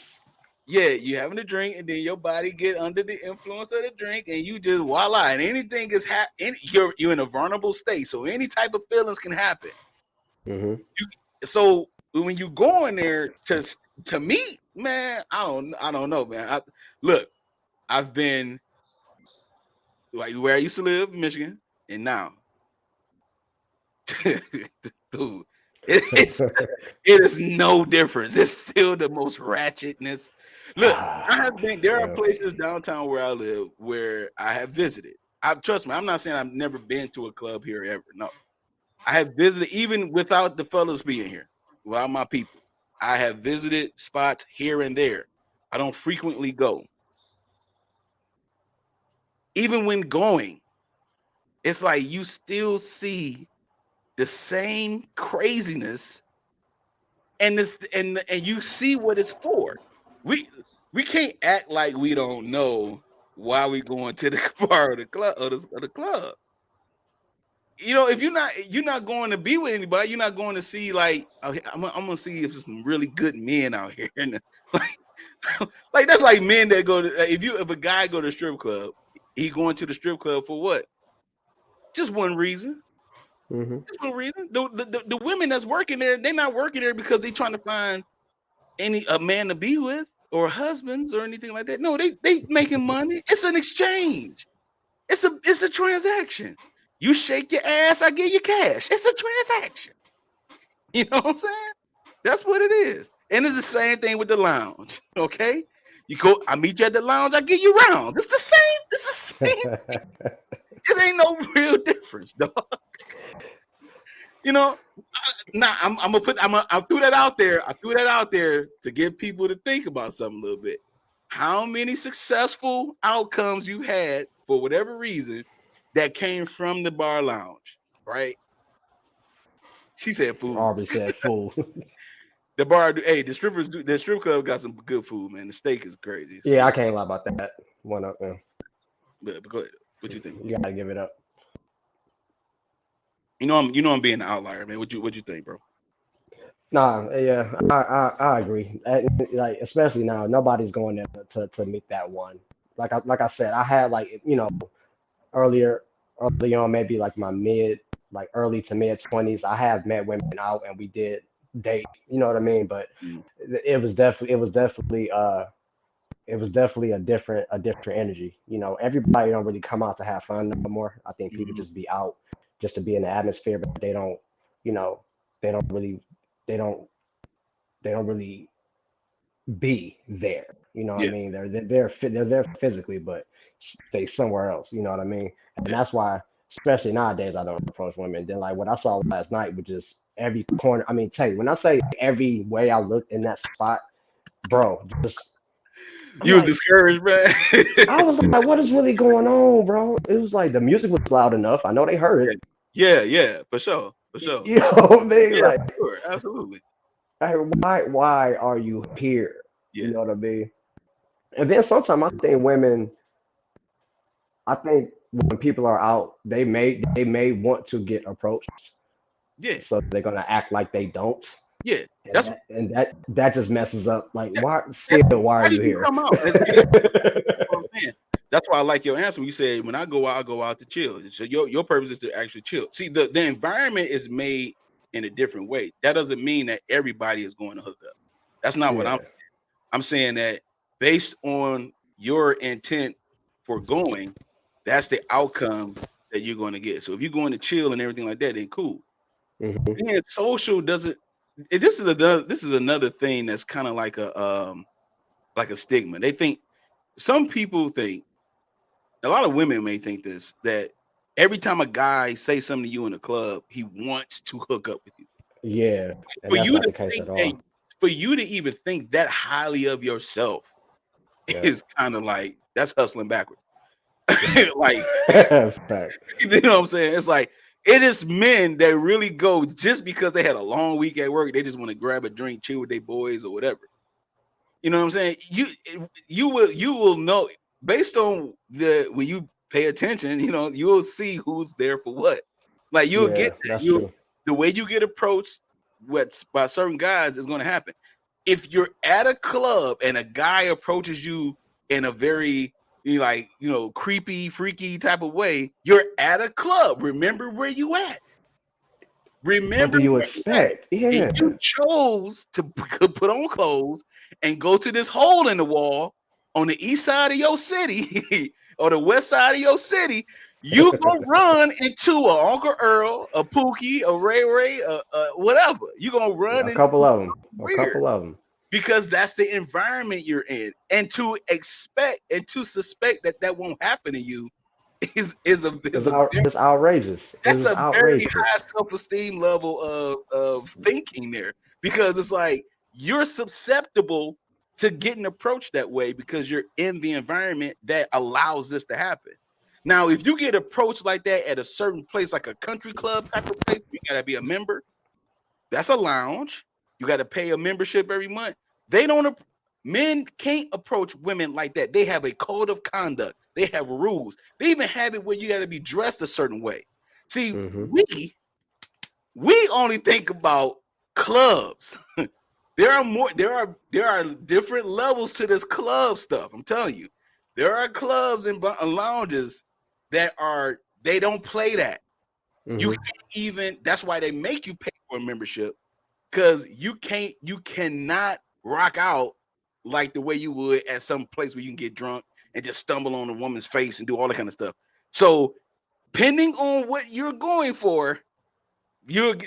you having a drink, and then your body get under the influence of the drink, and you just voila, and anything is you're in a vulnerable state, so any type of feelings can happen. So when you go in there to meet, man, I don't know, man. Look, I've been like where I used to live, Michigan, and now, dude, it is no difference. It's still the most ratchetness. Look, there are places downtown where I live where I have visited. Trust me, I'm not saying I've never been to a club here ever. No, I have visited even without the fellas being here, without my people. I have visited spots here and there. I don't frequently go. Even when going, it's like you still see the same craziness, and you see what it's for. We can't act like we don't know why we going to the bar or the club or the club. You know, if you're not going to be with anybody, you're not going to see like I'm gonna see if there's some really good men out here, and like that's like men that go to if a guy go to the strip club, he going to the strip club for what? Just one reason. Just one reason. The women that's working there, they're not working there because they're trying to find a man to be with or husbands or anything like that. No, they making money. It's an exchange. It's a transaction. You shake your ass, I give you cash. It's a transaction. You know what I'm saying? That's what it is. And it's the same thing with the lounge. Okay. You go, I meet you at the lounge, I give you rounds. It's the same. It's the same thing. It ain't no real difference, dog. You know, I threw that out there. I threw that out there to get people to think about something a little bit. How many successful outcomes you had for whatever reason that came from the bar lounge, right? She said food. Aubrey said food. The bar, hey, the strip club got some good food, man. The steak is crazy. So, yeah, I can't lie about that. One up, man. But go ahead. What you think? You gotta give it up. You know I'm being an outlier, man. What you think, bro? Nah, yeah, I agree. Like especially now, nobody's going there to meet that one. Like I said, I had like early on, maybe like my early to mid 20s. I have met women out and we did date. You know what I mean? But it was definitely a different energy. You know, everybody don't really come out to have fun no more. I think people just be out just to be in the atmosphere, but they don't really be there. You know what I mean? They're there physically, but stay somewhere else. You know what I mean? And that's why, especially nowadays, I don't approach women. Then like what I saw last night, was just every corner. I mean, tell you when I say every way I looked in that spot, bro, just. You was discouraged, man. I was like, what is really going on, bro? It was like the music was loud enough. I know they heard it. Yeah, for sure. You know what I mean? Yeah, like, sure, absolutely. Why are you here? Yeah. You know what I mean? And then sometimes I think when people are out, they may want to get approached, Yeah, so they're gonna act like they don't, yeah. and That's that just messes up. Like, that, why are how you did you here? come out? What I'm saying. That's why I like your answer when you said when I go out to chill. So your purpose is to actually chill. See, the environment is made in a different way. That doesn't mean that everybody is going to hook up. That's not what Yeah, I'm saying that based on your intent for going, that's the outcome that you're going to get. So if you're going to chill and everything like that, then cool. hmm Being social doesn't. This is another thing that's kind of like a stigma. They think some people think a lot of women may think this that every time a guy say something to you in a club, he wants to hook up with you. yeah, and For that's you not to the case think at that, all. for you to even think that highly of yourself Yeah, is kind of like that's hustling backwards. Like, fact. you know what I'm saying? It's like it is men that really go just because they had a long week at work. They just want to grab a drink, chill with their boys or whatever. You know what I'm saying? You will know based on the when you pay attention. You know you will see who's there for what. Like you'll get Yeah, that. that's You true. the way you get approached with by certain guys is going to happen. If you're at a club and a guy approaches you in a very creepy, freaky type of way, you're at a club. Remember where you at. What Remember do you where you at. expect? And Yeah, you chose to put on clothes and go to this hole in the wall on the east side of your city or the west side of your city. You gonna run into a Uncle Earl, a Pookie, a Ray Ray, whatever. You gonna run a into couple of them, a weird couple of them. because that's the environment you're in, and to expect and to suspect that that won't happen to you is a very, It's outrageous. It that's is a very high outrageous. self-esteem level of thinking there because it's like you're susceptible to getting approached that way because you're in the environment that allows this to happen. Now, if you get approached like that at a certain place, like a country club type of place, you gotta be a member. That's a lounge. You got to pay a membership every month. They don't. Men can't approach women like that. They have a code of conduct. They have rules. They even have it where you got to be dressed a certain way. See, hmm we only think about clubs. There are more. There are different levels to this club stuff. I'm telling you, there are clubs and lounges that are they don't play that. You hmm can't even. That's why they make you pay for a membership because you cannot rock out like the way you would at some place where you can get drunk and just stumble on a woman's face and do all that kind of stuff. So, depending on what you're going for,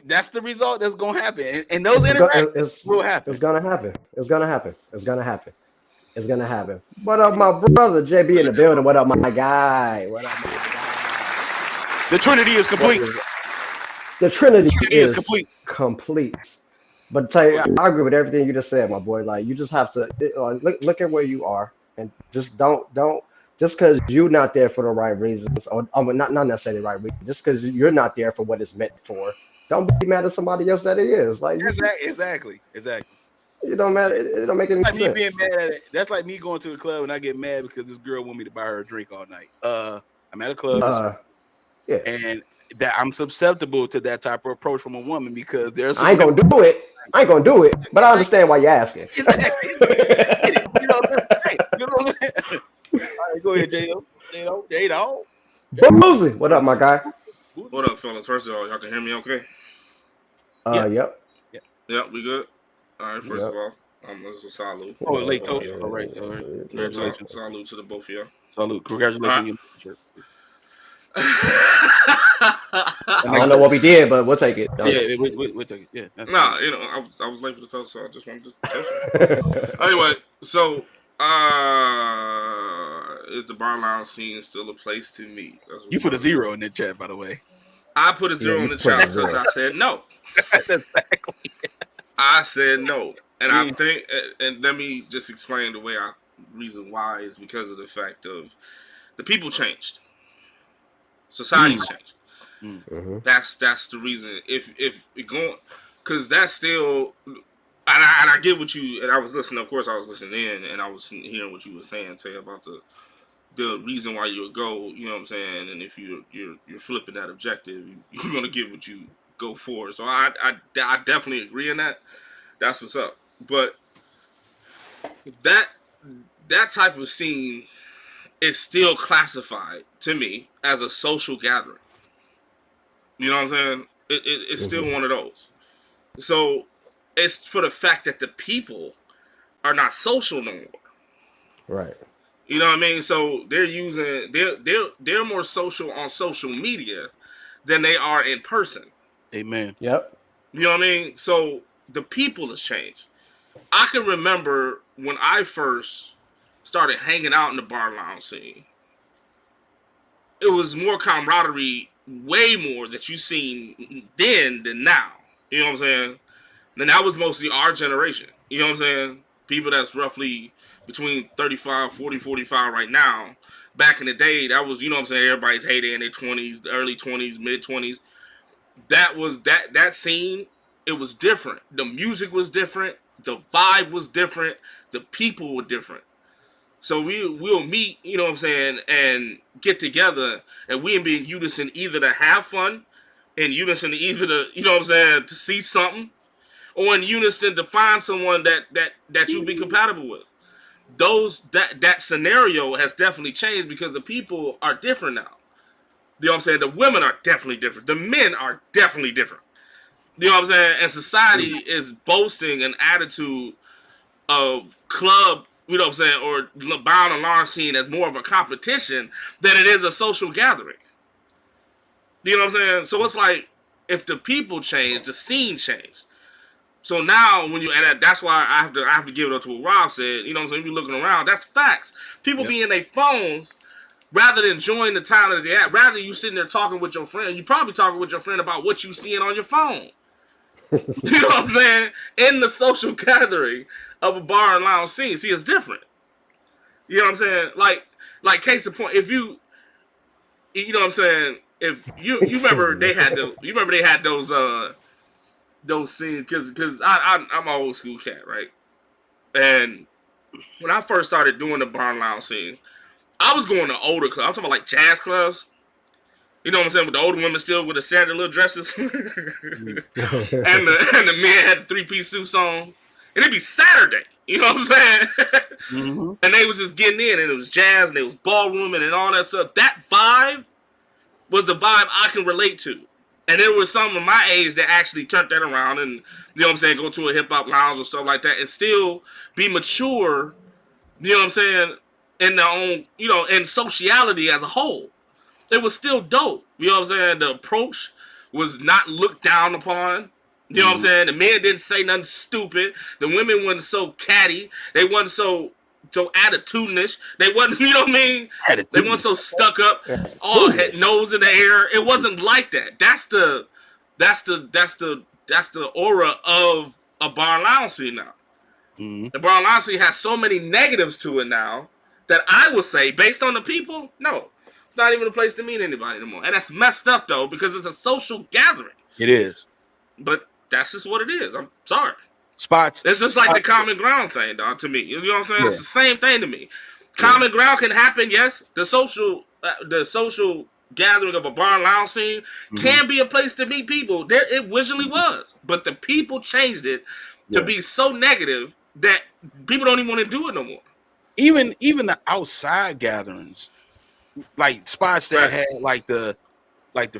that's the result that's going to happen, and those It's go, interactions will it's happen. gonna happen. It's gonna happen. It's gonna happen. It's gonna happen. What up, my brother JB in the building? What up, my guy? What up, my guy? The Trinity is What complete. is the Trinity The Trinity is is complete. complete. But tell you, I agree with everything you just said, my boy. Like, you just have to look at where you are, and just don't just because you're not there for the right reasons, or not necessarily the right reasons, just because you're not there for what it's meant for. Don't be mad at somebody else that it is. Like, Exactly. it don't matter. It don't make any Like me being sense. mad at it. That's like me going to a club and I get mad because this girl want me to buy her a drink all night. I'm at a club. Uh, yeah. And that I'm susceptible to that type of approach from a woman because there's some I ain't women. gonna do it. I ain't gonna do it, but I understand why you're asking. Exactly. You know, hey, you know what I'm saying? All right, go ahead, J-Dog. Boozy, what up, my guy? What up, fellas? First of all, y'all can hear me okay? Yeah. Yep. Yeah, we good? All right, first Yep. of all, this is a salute. Oh, late Both of toast. y'all. All right. Congratulations. Salute to the both of y'all. Salute. All Congratulations. right. I don't know what we did, but we'll take it. Yeah, we'll take it. Yeah. Nah, I was late for the toast, so I just wanted to toast you. Anyway, so is the bar lounge scene still a place to meet? That's what You put a 0 in the chat, by the way. I put a 0 you in the put a chat because 0. I said no. Exactly. I said no, and I think, and let me just explain the reason why is because of the fact of the people changed, society's changed. Mm-hmm. That's the reason. If it going, because that's still, and I get what you. And I was listening. Of course, I was listening in, and I was hearing what you were saying, Tay, about the reason why you go, you know what I'm saying? And if you're flipping that objective, you're gonna get what you go for. So I definitely agree in that. That's what's up. But that type of scene is still classified to me as a social gathering. You know what I'm saying? It's still one of those. So it's for the fact that the people are not social no more. Right. You know what I mean? So they're more social on social media than they are in person. Amen. Yep. You know what I mean? So the people has changed. I can remember when I first started hanging out in the bar lounge scene. It was more camaraderie, way more that you seen then than now. You know what I'm saying? And that was mostly our generation. You know what I'm saying? People that's roughly between 35, 40, 45 right now. Back in the day, that was, you know what I'm saying, everybody's heyday in their 20s, the early 20s, mid 20s. That was that scene, it was different. The music was different. The vibe was different. The people were different. So we'll meet, you know what I'm saying, and get together, and we be in unison either to have fun, in unison to either to, you know what I'm saying, to see something, or in unison to find someone that you'll be compatible with. That scenario has definitely changed because the people are different now. You know what I'm saying? The women are definitely different. The men are definitely different. You know what I'm saying? And society is boasting an attitude of club, you know what I'm saying, or bar and alarm scene as more of a competition than it is a social gathering. You know what I'm saying? So it's like, if the people change, the scene changed. So now, when you, and that's why I have to give it up to what Rob said. You know what I'm saying? You looking around, that's facts. People be in their phones rather than enjoying the time that they're at. Rather you sitting there talking with your friend. You probably talking with your friend about what you seeing on your phone. You know what I'm saying? In the social gathering of a bar and lounge scene, see, it's different. You know what I'm saying? Like case in point, if you know what I'm saying? If you remember they had those scenes, because I'm an old school cat, right? And when I first started doing the bar and lounge scenes, I was going to older clubs. I'm talking about like jazz clubs. You know what I'm saying? With the older women still with the Santa little dresses. and the men had the 3-piece suits on. And it'd be Saturday. You know what I'm saying? And they was just getting in, and it was jazz, and it was ballroom, and all that stuff. That vibe was the vibe I can relate to. And there was some of my age that actually turned that around and, you know what I'm saying, go to a hip-hop lounge or stuff like that and still be mature, you know what I'm saying, in their own, you know, in sociality as a whole. It was still dope. You know what I'm saying? The approach was not looked down upon. You know what I'm saying? The men didn't say nothing stupid. The women wasn't so catty. They wasn't so attitudinous. They wasn't, you know what I mean? They wasn't so stuck up, all head, nose in the air. It wasn't like that. That's the aura of a bar lounge scene now. The bar lounge scene has so many negatives to it now that I would say, based on the people, no. It's not even a place to meet anybody anymore. And that's messed up, though, because it's a social gathering. It is. But that's just what it is. I'm sorry. Spots. It's just like the common ground thing, dog, to me. You know what I'm saying? Yeah. It's the same thing to me. Common ground can happen, yes. The social gathering of a bar and lounge scene can be a place to meet people. There, it originally was. But the people changed it to be so negative that people don't even want to do it no more. Even the outside gatherings, like spots that had like the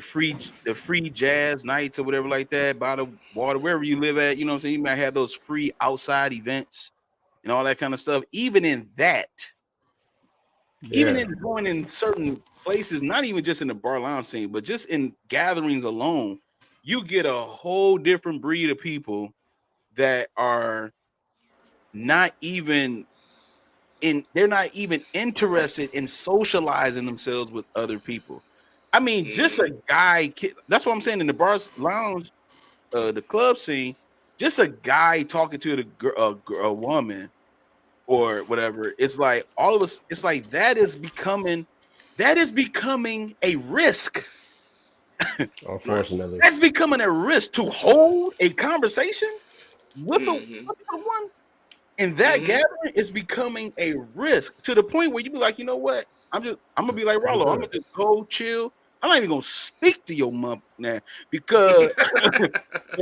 free jazz nights or whatever like that, by the water, wherever you live at, you know what I'm saying? You might have those free outside events and all that kind of stuff. Even in that, even in going in certain places, not even just in the bar lounge scene, but just in gatherings alone, you get a whole different breed of people that are not even they're not even interested in socializing themselves with other people. I mean, just a guy, that's what I'm saying, in the bars lounge, the club scene, just a guy talking to a woman or whatever. It's like all of us, it's like that is becoming a risk. Unfortunately. That's becoming a risk to hold a conversation with someone. And that gathering is becoming a risk to the point where you be like, you know what? I'm gonna be like Rollo. I'm gonna just go chill. I'm not even gonna speak to your mom now because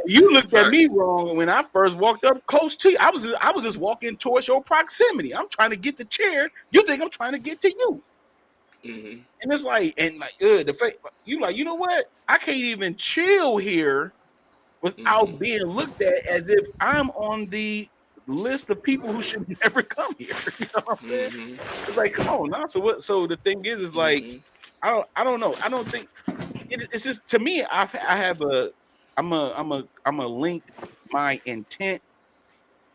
you looked at me wrong when I first walked up close to you. I was just walking towards your proximity. I'm trying to get the chair. You think I'm trying to get to you? Mm-hmm. And it's like, the fact you like, you know what? I can't even chill here without being looked at as if I'm on the list of people who should never come here. You know what I'm saying? It's like, come on now. So what? So the thing is like, I don't know. I don't think it's just, to me. I'm a link my intent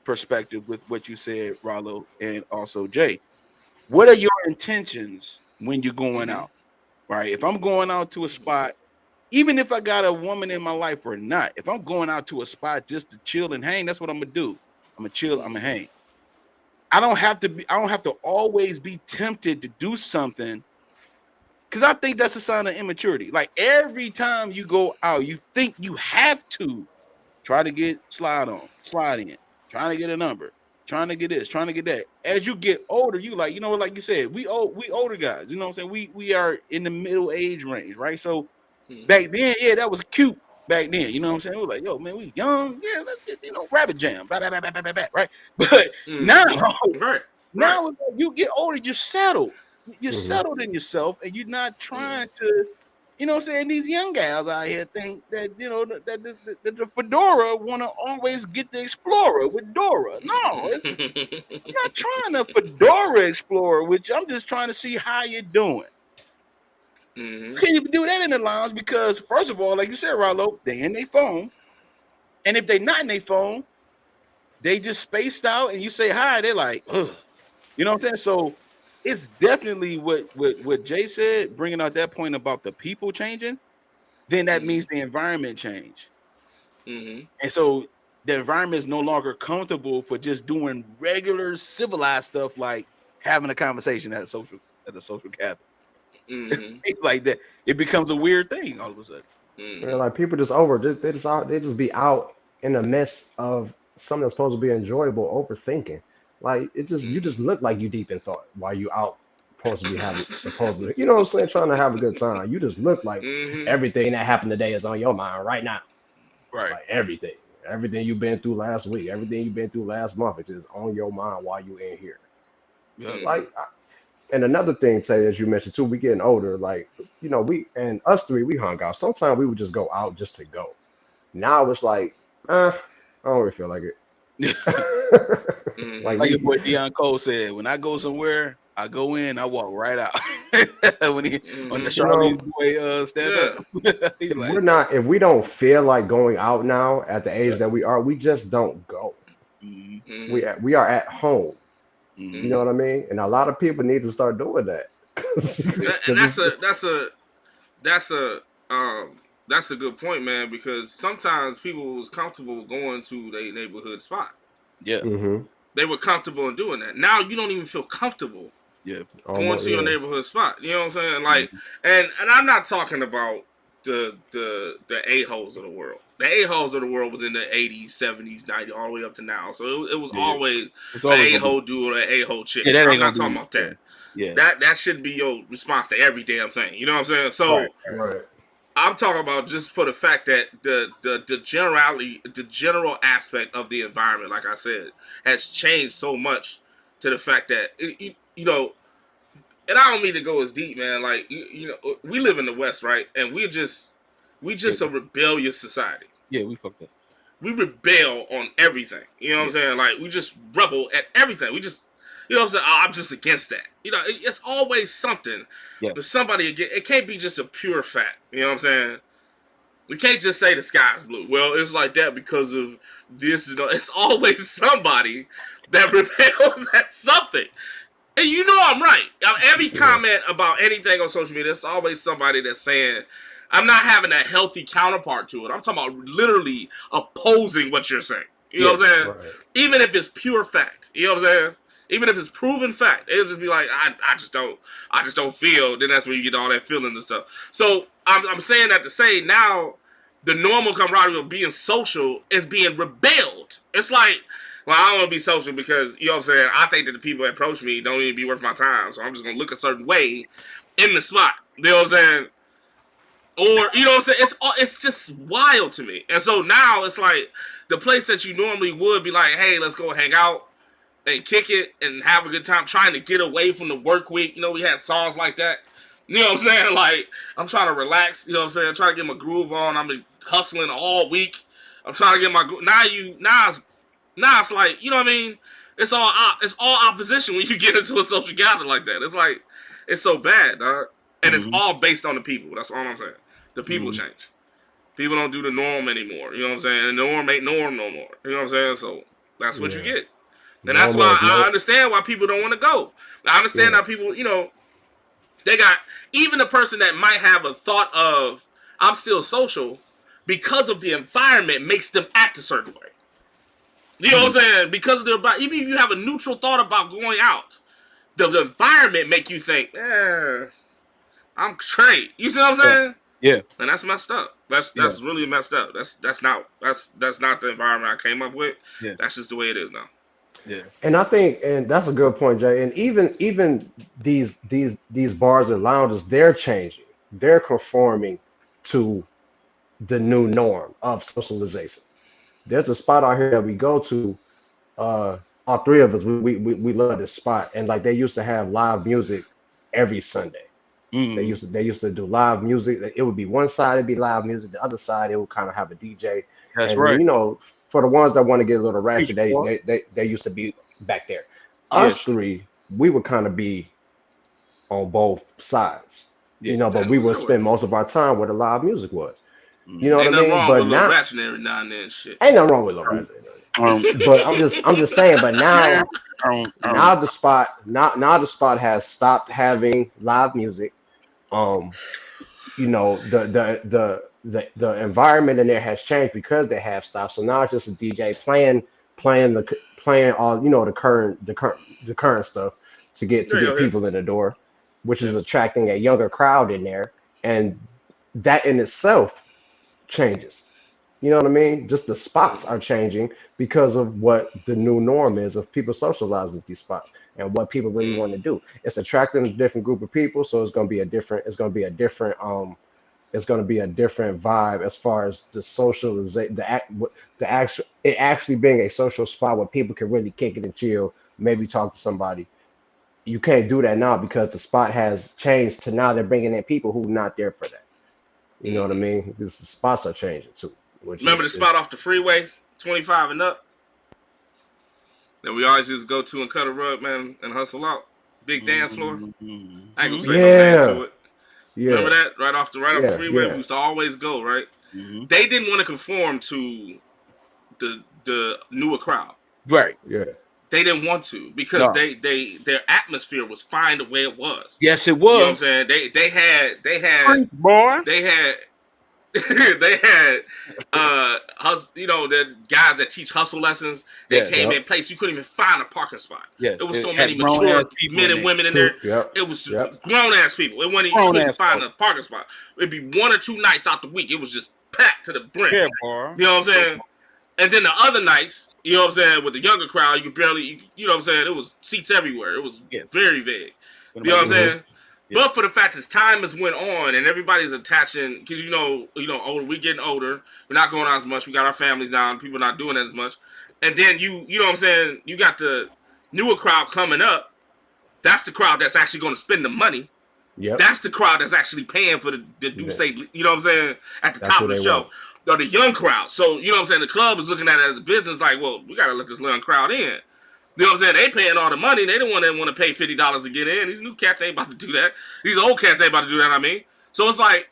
perspective with what you said, Rollo, and also Jay. What are your intentions when you're going out? Right? If I'm going out to a spot, even if I got a woman in my life or not, if I'm going out to a spot just to chill and hang, that's what I'm gonna do. I'm gonna chill, I'm gonna hang. I don't have to always be tempted to do something, because I think that's a sign of immaturity. Like every time you go out, you think you have to try to get slide in, trying to get a number, trying to get this, trying to get that. As you get older, you like, like you said, we older guys, you know what I'm saying? We are in the middle age range, right? So back then, yeah, that was cute back then, you know what I'm saying? We were like, yo, man, we young, yeah, let's get, rabbit jam, blah, blah, blah, blah, blah, blah, right? But now, now when you get older, you're settled. You're settled in yourself, and you're not trying to, you know what I'm saying? These young guys out here think that, that the fedora want to always get the Explorer with Dora. No, I'm not trying to fedora Explorer with you. I'm just trying to see how you're doing. You can't even do that in the lounge because, first of all, like you said, Rollo, they in their phone. And if they not in their phone, they just spaced out and you say hi, they're like, ugh. You know what I'm saying? So it's definitely what Jay said, bringing out that point about the people changing, then that means the environment change. And so the environment is no longer comfortable for just doing regular civilized stuff like having a conversation at a social gathering. It's like that. It becomes a weird thing all of a sudden. Like people just they just be out in the midst of something that's supposed to be enjoyable, overthinking. Like you just look like you deep in thought while you out supposed to be supposedly, you know what I'm saying, trying to have a good time. You just look like everything that happened today is on your mind right now. Right. Like everything you've been through last week, everything you've been through last month, it's just on your mind while you in here. Like, and another thing, Tay, as you mentioned too, we getting older. Like, we and us three, we hung out. Sometimes we would just go out just to go. Now it's like, I don't really feel like it. Like your boy Deion Cole said, when I go somewhere, I go in, I walk right out. When he on the Charlie's boy stand up, if we're not, if we don't feel like going out now at the age that we are, we just don't go. We are at home. You know what I mean? And a lot of people need to start doing that. And that's a good point, man, because sometimes people was comfortable going to their neighborhood spot. Yeah. They were comfortable in doing that. Now you don't even feel comfortable going to your neighborhood spot. You know what I'm saying? Like, and I'm not talking about the a-holes of the world. The a-holes of the world was in the 80s, 70s, 90s, all the way up to now. So it was always an a-hole dude or an a-hole chick. I'm not talking about that. Yeah. That shouldn't be your response to every damn thing. You know what I'm saying? So I'm talking about just for the fact that the general aspect of the environment, like I said, has changed so much to the fact that and I don't mean to go as deep, man. Like we live in the West, right? And we just a rebellious society. Yeah, we fucked up. We rebel on everything. You know what I'm saying? Like we just rebel at everything. We just, you know what I'm saying? I'm just against that. It's always something. Yeah. But somebody again, it can't be just a pure fact. You know what I'm saying? We can't just say the sky's blue. Well, it's like that because of this. It's always somebody that rebels at something. And I'm right. Every comment about anything on social media, there's always somebody that's saying, I'm not having a healthy counterpart to it. I'm talking about literally opposing what you're saying. You know what I'm saying? Right. Even if it's pure fact. You know what I'm saying? Even if it's proven fact. It'll just be like, I just don't feel. Then that's when you get all that feeling and stuff. So I'm saying that to say now the normal camaraderie of being social is being rebelled. It's like Well, I don't want to be social because, you know what I'm saying, I think that the people that approach me don't even be worth my time. So I'm just going to look a certain way in the spot. You know what I'm saying? Or, you know what I'm saying? It's just wild to me. And so now it's like the place that you normally would be like, hey, let's go hang out and kick it and have a good time, trying to get away from the work week. You know, we had songs like that. You know what I'm saying? Like, I'm trying to relax. You know what I'm saying? I'm trying to get my groove on. I've been hustling all week. I'm trying to get my groove. Now it's like, you know what I mean? It's all opposition when you get into a social gathering like that. It's like, it's so bad, dog. And it's all based on the people. That's all I'm saying. The people change. People don't do the norm anymore. You know what I'm saying? The norm ain't norm no more. You know what I'm saying? So that's what you get. And that's why I understand why people don't want to go. I understand how people, you know, they got, even a person that might have a thought of, I'm still social, because of the environment makes them act a certain way. You know what I'm saying? Because of even if you have a neutral thought about going out, the environment make you think, I'm straight. You see what I'm saying? Yeah. And that's messed up. That's really messed up. That's not the environment I came up with. Yeah. That's just the way it is now. Yeah. And I think, and that's a good point, Jay. And even these bars and lounges, they're changing. They're conforming to the new norm of socialization. There's a spot out here that we go to. All three of us, we love this spot, and like they used to have live music every Sunday. They used to do live music. It would be one side it'd be live music, the other side it would kind of have a DJ. That's and right. You know, for the ones that want to get a little ratchet, they used to be back there. Us three, we would kind of be on both sides. Yeah. You know, but we would spend most of our time where the live music was. You know ain't what I mean? Wrong But with now, ratchet every now and then, shit. ain't nothing wrong with little ratchet. But I'm just saying. But now, now the spot has stopped having live music. You know, the environment in there has changed because they have stopped. So now it's just a DJ playing all, you know, the current stuff to get people in the door, which is attracting a younger crowd in there, and that in itself changes. You know what I mean? Just the spots are changing because of what the new norm is of people socializing at these spots and what people really want to do. It's attracting a different group of people, so it's going to be a different vibe as far as the socialization, it actually being a social spot where people can really kick it and chill, maybe talk to somebody. You can't do that now because the spot has changed to now they're bringing in people who are not there for that. You know what I mean? Because the spots are changing too. Remember the spot off the freeway, 25 and up, that we always just go to and cut a rug, man, and hustle out. Big dance floor. I ain't gonna say no name to it. Yeah. Remember that? Right off the freeway, we used to always go, right? They didn't want to conform to the newer crowd. Right. Yeah. They didn't want to because their atmosphere was fine the way it was. Yes, it was. You know what I'm saying? They had you know, the guys that teach hustle lessons. They came in place. You couldn't even find a parking spot. Yes, it was so many mature men and women in there. It was grown ass people. It wasn't, you couldn't find a parking spot. It'd be 1 or 2 nights out the week. It was just packed to the brim. Yeah, you know what I'm saying? And then the other nights, you know what I'm saying, with the younger crowd, you could barely, you know what I'm saying, it was seats everywhere. It was very vague. You know what I'm saying? Yeah. But for the fact as time has went on and everybody's attaching, because you know, older, we getting older, we're not going out as much, we got our families now, and people not doing that as much. And then you know what I'm saying, you got the newer crowd coming up. That's the crowd that's actually going to spend the money. Yep. That's the crowd that's actually paying for the you know what I'm saying, at the top of the show. Or the young crowd. So, you know what I'm saying, the club is looking at it as a business like, well, we got to let this young crowd in. You know what I'm saying? They paying all the money. They don't want to pay $50 to get in. These new cats ain't about to do that. These old cats ain't about to do that, I mean. So it's like,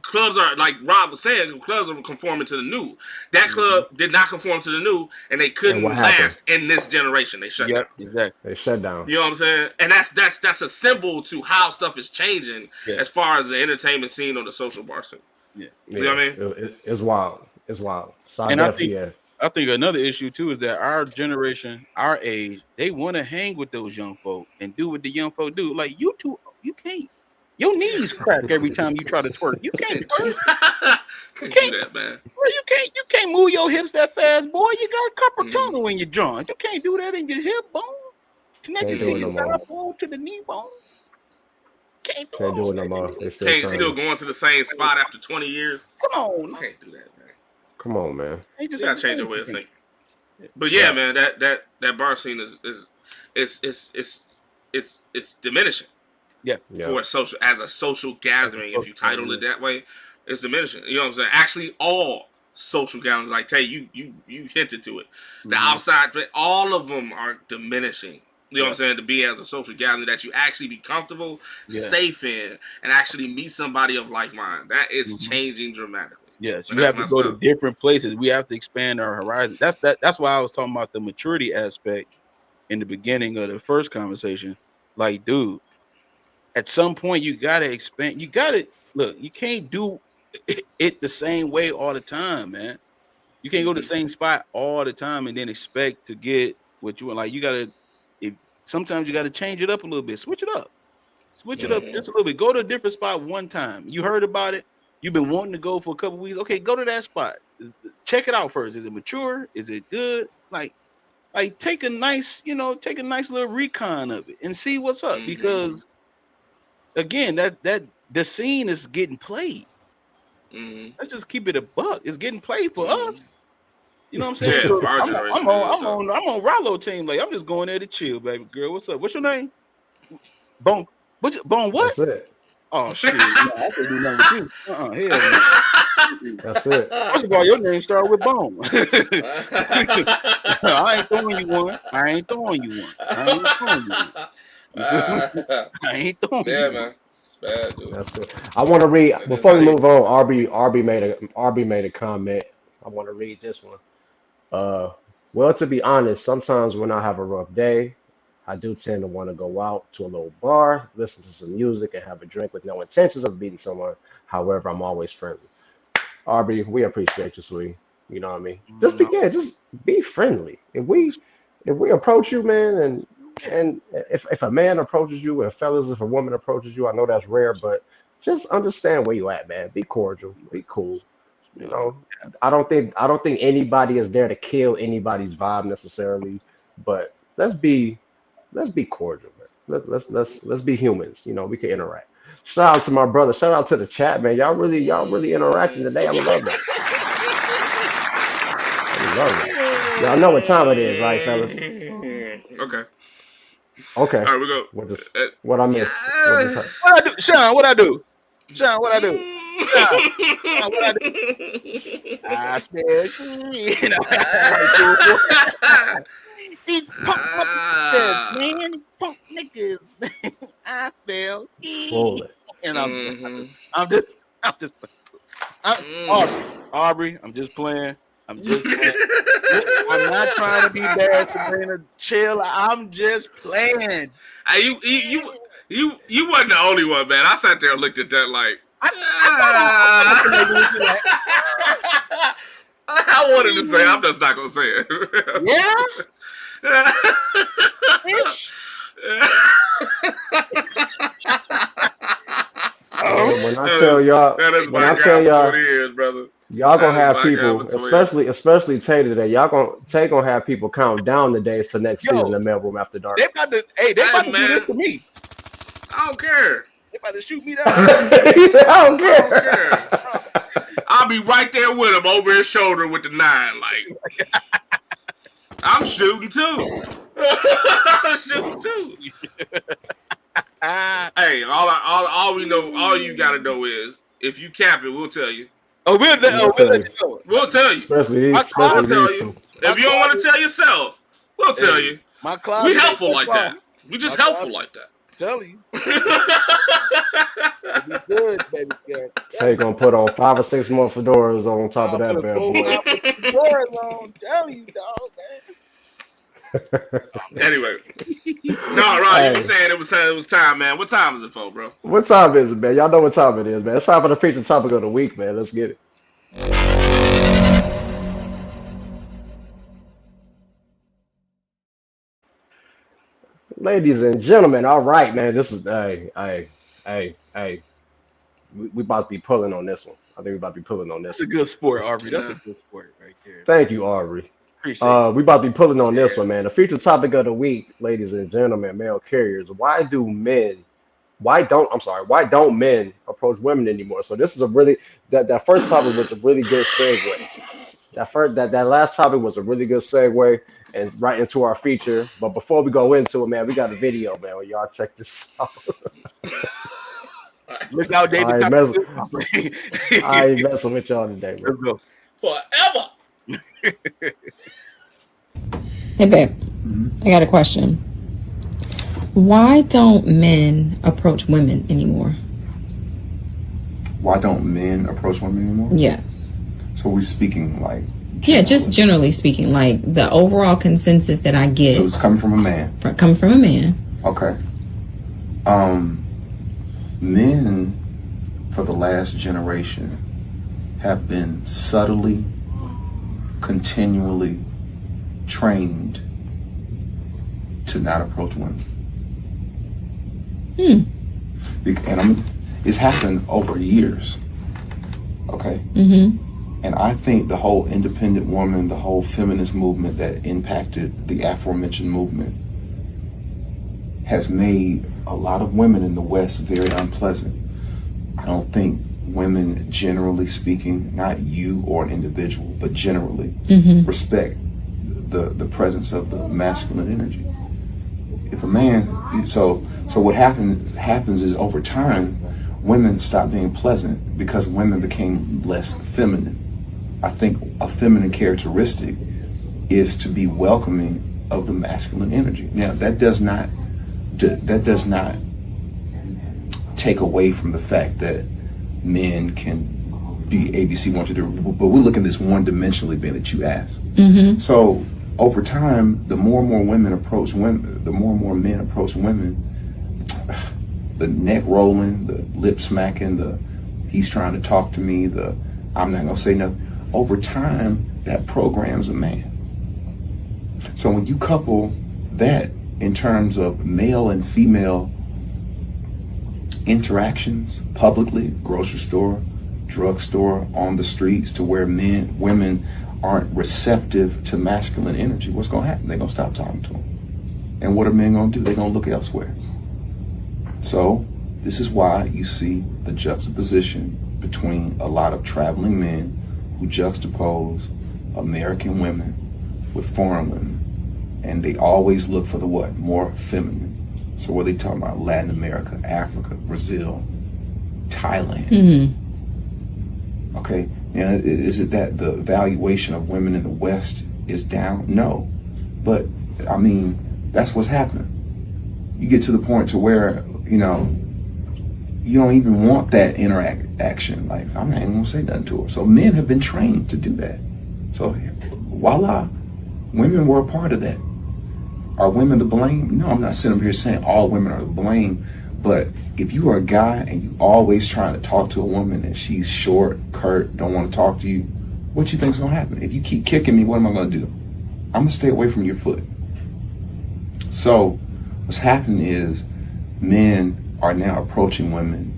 clubs are, like Rob was saying, clubs are conforming to the new. That club did not conform to the new, and they couldn't last in this generation. They shut down. Exactly. They shut down. You know what I'm saying? And that's a symbol to how stuff is changing as far as the entertainment scene or the social bar scene. Yeah. You know what I mean? It's wild. It's wild. So I think another issue too is that our generation, our age, they want to hang with those young folk and do what the young folk do. Like you can't. Your knees crack every time you try to twerk. You can't twerk. Can't do that, man. Bro, you can't move your hips that fast, boy. You got carpal tunnel in your joint. You can't do that in your hip bone. Connected to your thigh bone to the knee bone. Can't do it no more. They still Can't still going to the same spot after 20 years. Come on, can't do that, man. Come on, man. You gotta change your way of thinking. But yeah, man, that bar scene is diminishing. Yeah. For a social gathering, if you title it that way, it's diminishing. You know what I'm saying? Actually, all social gatherings, like Tay, you hinted to it. The outside, all of them are diminishing. You know what I'm saying? To be as a social gathering that you actually be comfortable, safe in, and actually meet somebody of like mind. That is changing dramatically. Yes, you have to go to different places. We have to expand our horizon. That's why I was talking about the maturity aspect in the beginning of the first conversation. Like, dude, at some point you gotta expand. You gotta look. You can't do it the same way all the time, man. You can't go to the same spot all the time and then expect to get what you want. Like, you gotta. Sometimes you got to change it up a little bit. Switch it up. Switch it up just a little bit. Go to a different spot one time. You heard about it. You've been wanting to go for a couple weeks. Okay, go to that spot. Check it out first. Is it mature? Is it good? Like take a nice little recon of it and see what's up. Because again, that the scene is getting played. Let's just keep it a buck. It's getting played for us. You know what I'm saying? Yeah, So I'm on Rollo team. Like, I'm just going there to chill, baby girl. What's up? What's your name? Bone what? That's it. Oh shit! No, I can't do nothing with you. Hell no. That's it. First of all, your name started with Bone. I ain't throwing you one. I ain't throwing you Yeah, man. It's bad, dude. That's it. I want to read before we move on. RB made a comment. I want to read this one. Well, to be honest, sometimes when I have a rough day, I do tend to want to go out to a little bar, listen to some music, and have a drink with no intentions of beating someone. However, I'm always friendly. RB, we appreciate you, sweetie. You know what I mean? Just be friendly. If we approach you, man, and if a man approaches you, and fellas, if a woman approaches you, I know that's rare, but just understand where you at, man. Be cordial, be cool. You know, I don't think anybody is there to kill anybody's vibe necessarily, but let's be cordial, man. Let's be humans. You know, we can interact. Shout out to my brother. Shout out to the chat, man. Y'all really interacting today. I love that. I love it. Y'all know what time it is, right, fellas? Okay. All right, we go. What I miss? What I do, Sean? What I do? Sean, what I do? Sean, what I do? I smell shit. These punk niggas, man. Punk niggas. I smell shit. And I'm just Aubrey, I'm just playing. I'm not trying to be bad, Sabrina. Chill. I'm just playing. You wasn't the only one, man. I sat there and looked at that like I wanted to say. I'm just not gonna say it. Yeah. Bitch. When I tell y'all, brother. Y'all gonna have people, especially Tay today. Tay gonna have people count down the days to next season of Mailroom After Dark. They about to do this to me. I don't care. They about to shoot me down. I don't care. I'll be right there with him over his shoulder with the 9. Like, I'm shooting too. I'm shooting too. Hey, all we know, all you gotta know is if you cap it, we'll tell you. Oh, we'll let you know. We'll tell you. Especially these two. If you don't want to tell yourself, we'll tell you. We helpful like that. We just helpful like that. I'm telling you. It'll be good, baby girl. Tay gonna put on 5 or 6 more fedoras on top of that bad boy. I'm telling you, dog, man. Anyway, no, Ron, you were saying it was time, man. What time is it for, bro? What time is it, man? Y'all know what time it is, man. It's time for the feature topic of the week, man. Let's get it. Ladies and gentlemen, all right, man. This is hey. Hey, we about to be pulling on this one. I think we about to be pulling on this That's a one. good sport, Aubrey. That's a Yeah. good sport right there. Thank you, Aubrey. Appreciate We about to be pulling on this Yeah. one, man. The feature topic of the week, ladies and gentlemen, male carriers. Why don't men approach women anymore? So this is a really that first topic was a really good segue. That last topic was a really good segue and right into our feature. But before we go into it, man, we got a video, man. Y'all check this out. Look out, David. I ain't messing, I ain't messing with y'all today, bro. Let's go. Forever. Hey, babe. I got a question. Why don't men approach women anymore? Why don't men approach women anymore? Yes. So we're speaking like... Yeah, just generally speaking, like the overall consensus that I get. So it's coming from a man. Coming from a man. Okay. Men for the last generation have been subtly, continually trained to not approach women. And it's happened over years. Okay? And I think the whole independent woman, the whole feminist movement that impacted the aforementioned movement has made a lot of women in the West very unpleasant. I don't think women, generally speaking, not you or an individual, but generally, respect the presence of the masculine energy. If a man, so what happens is over time, women stop being pleasant because women became less feminine. I think a feminine characteristic is to be welcoming of the masculine energy. Now that does not take away from the fact that men can be ABC 1, 2, 3, but we're looking at this one-dimensionally being that you asked. So over time, the more and more women approach women, the more and more men approach women, the neck rolling, the lip smacking, the he's trying to talk to me, the I'm not gonna say nothing. Over time, that programs a man. So when you couple that in terms of male and female interactions publicly, grocery store, drugstore, on the streets, to where women aren't receptive to masculine energy, what's gonna happen? They're gonna stop talking to them. And what are men gonna do? They're gonna look elsewhere. So this is why you see the juxtaposition between a lot of traveling men who juxtapose American women with foreign women. And they always look for the what? More feminine. So what are they talking about? Latin America, Africa, Brazil, Thailand. Okay, now is it that the valuation of women in the West is down? No, but I mean, that's what's happening. You get to the point to where, you don't even want that interaction. Like, I'm not even gonna say nothing to her. So men have been trained to do that. So voila, women were a part of that. Are women to blame? No, I'm not sitting up here saying all women are to blame, but if you are a guy and you always trying to talk to a woman and she's short, curt, don't want to talk to you, what you think's gonna happen? If you keep kicking me, what am I gonna do? I'm gonna stay away from your foot. So what's happening is men are now approaching women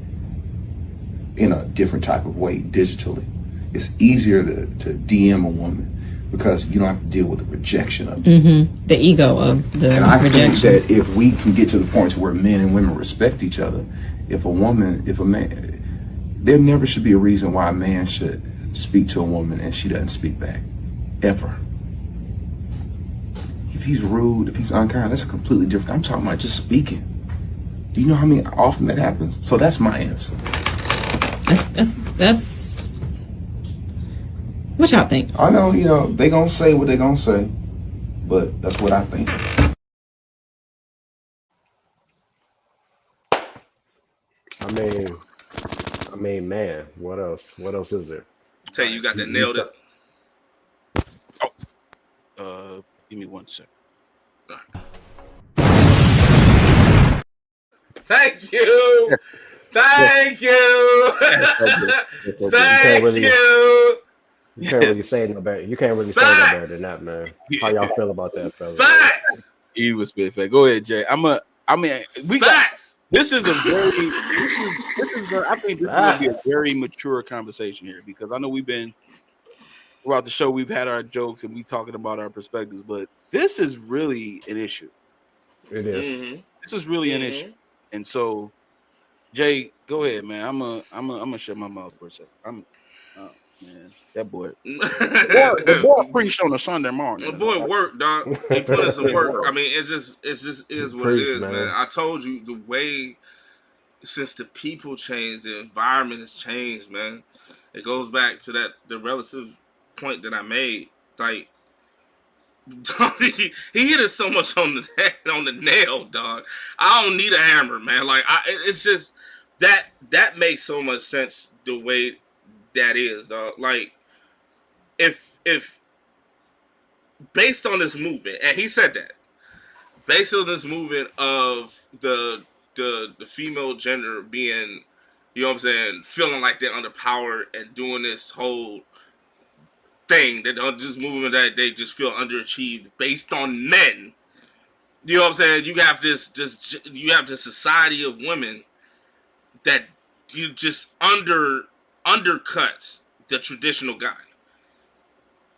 in a different type of way digitally. It's easier to DM a woman because you don't have to deal with the rejection of it. The ego of the and I rejection. think that if we can get to the point to where men and women respect each other, if a man, there never should be a reason why a man should speak to a woman and she doesn't speak back, ever. If he's rude, if he's unkind, that's a completely different. I'm talking about just speaking. Do you know how many often that happens? So that's my answer. That's what y'all think? I know, they gonna say what they gonna say, but that's what I think. I mean, man, what else? What else is there? Tell you got that nailed it. Give me 1 second. Thank you. Thank you. Thank you. You can't really say no better. You can't really say no better than that, man. How y'all feel about that, fellas? Facts. He was spit. Go ahead, Jay. We got This is a very, I think this is going to be a very mature conversation here because I know we've been throughout the show, we've had our jokes and we talking about our perspectives, but this is really an issue. It is. Mm-hmm. This is really an issue. And so, Jay, go ahead, man. I'm gonna shut my mouth for a second. Oh man, that boy. The boy preached on a Sunday morning. The boy worked, dog. He put in some work. I mean, it just is what it is, man. I told you the way since the people changed, the environment has changed, man. It goes back to the relative point that I made. Like, he hit it so much on the nail, dog. I don't need a hammer, man. Like, it's just that makes so much sense the way that is, dog. Like, if based on this movement, and he said that, based on this movement of the female gender being, you know what I'm saying, feeling like they're underpowered and doing this whole thing, that just movement that they just feel underachieved based on men. You know what I'm saying? You have this society of women that you just undercuts the traditional guy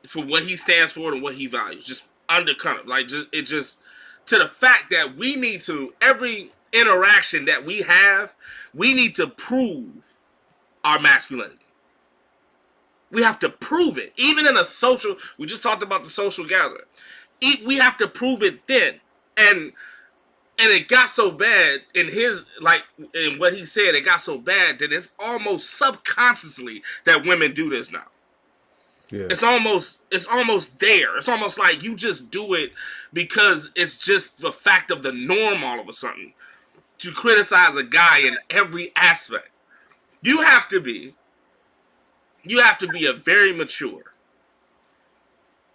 for what he stands for and what he values. Just undercut him. Like, just to the fact that we need to, every interaction that we have, we need to prove our masculinity. We have to prove it. Even in a social, we just talked about the social gathering. We have to prove it then. And it got so bad in in what he said, it got so bad that it's almost subconsciously that women do this now. Yeah. It's almost there. It's almost like you just do it because it's just the fact of the norm all of a sudden. To criticize a guy in every aspect. You have to be a very mature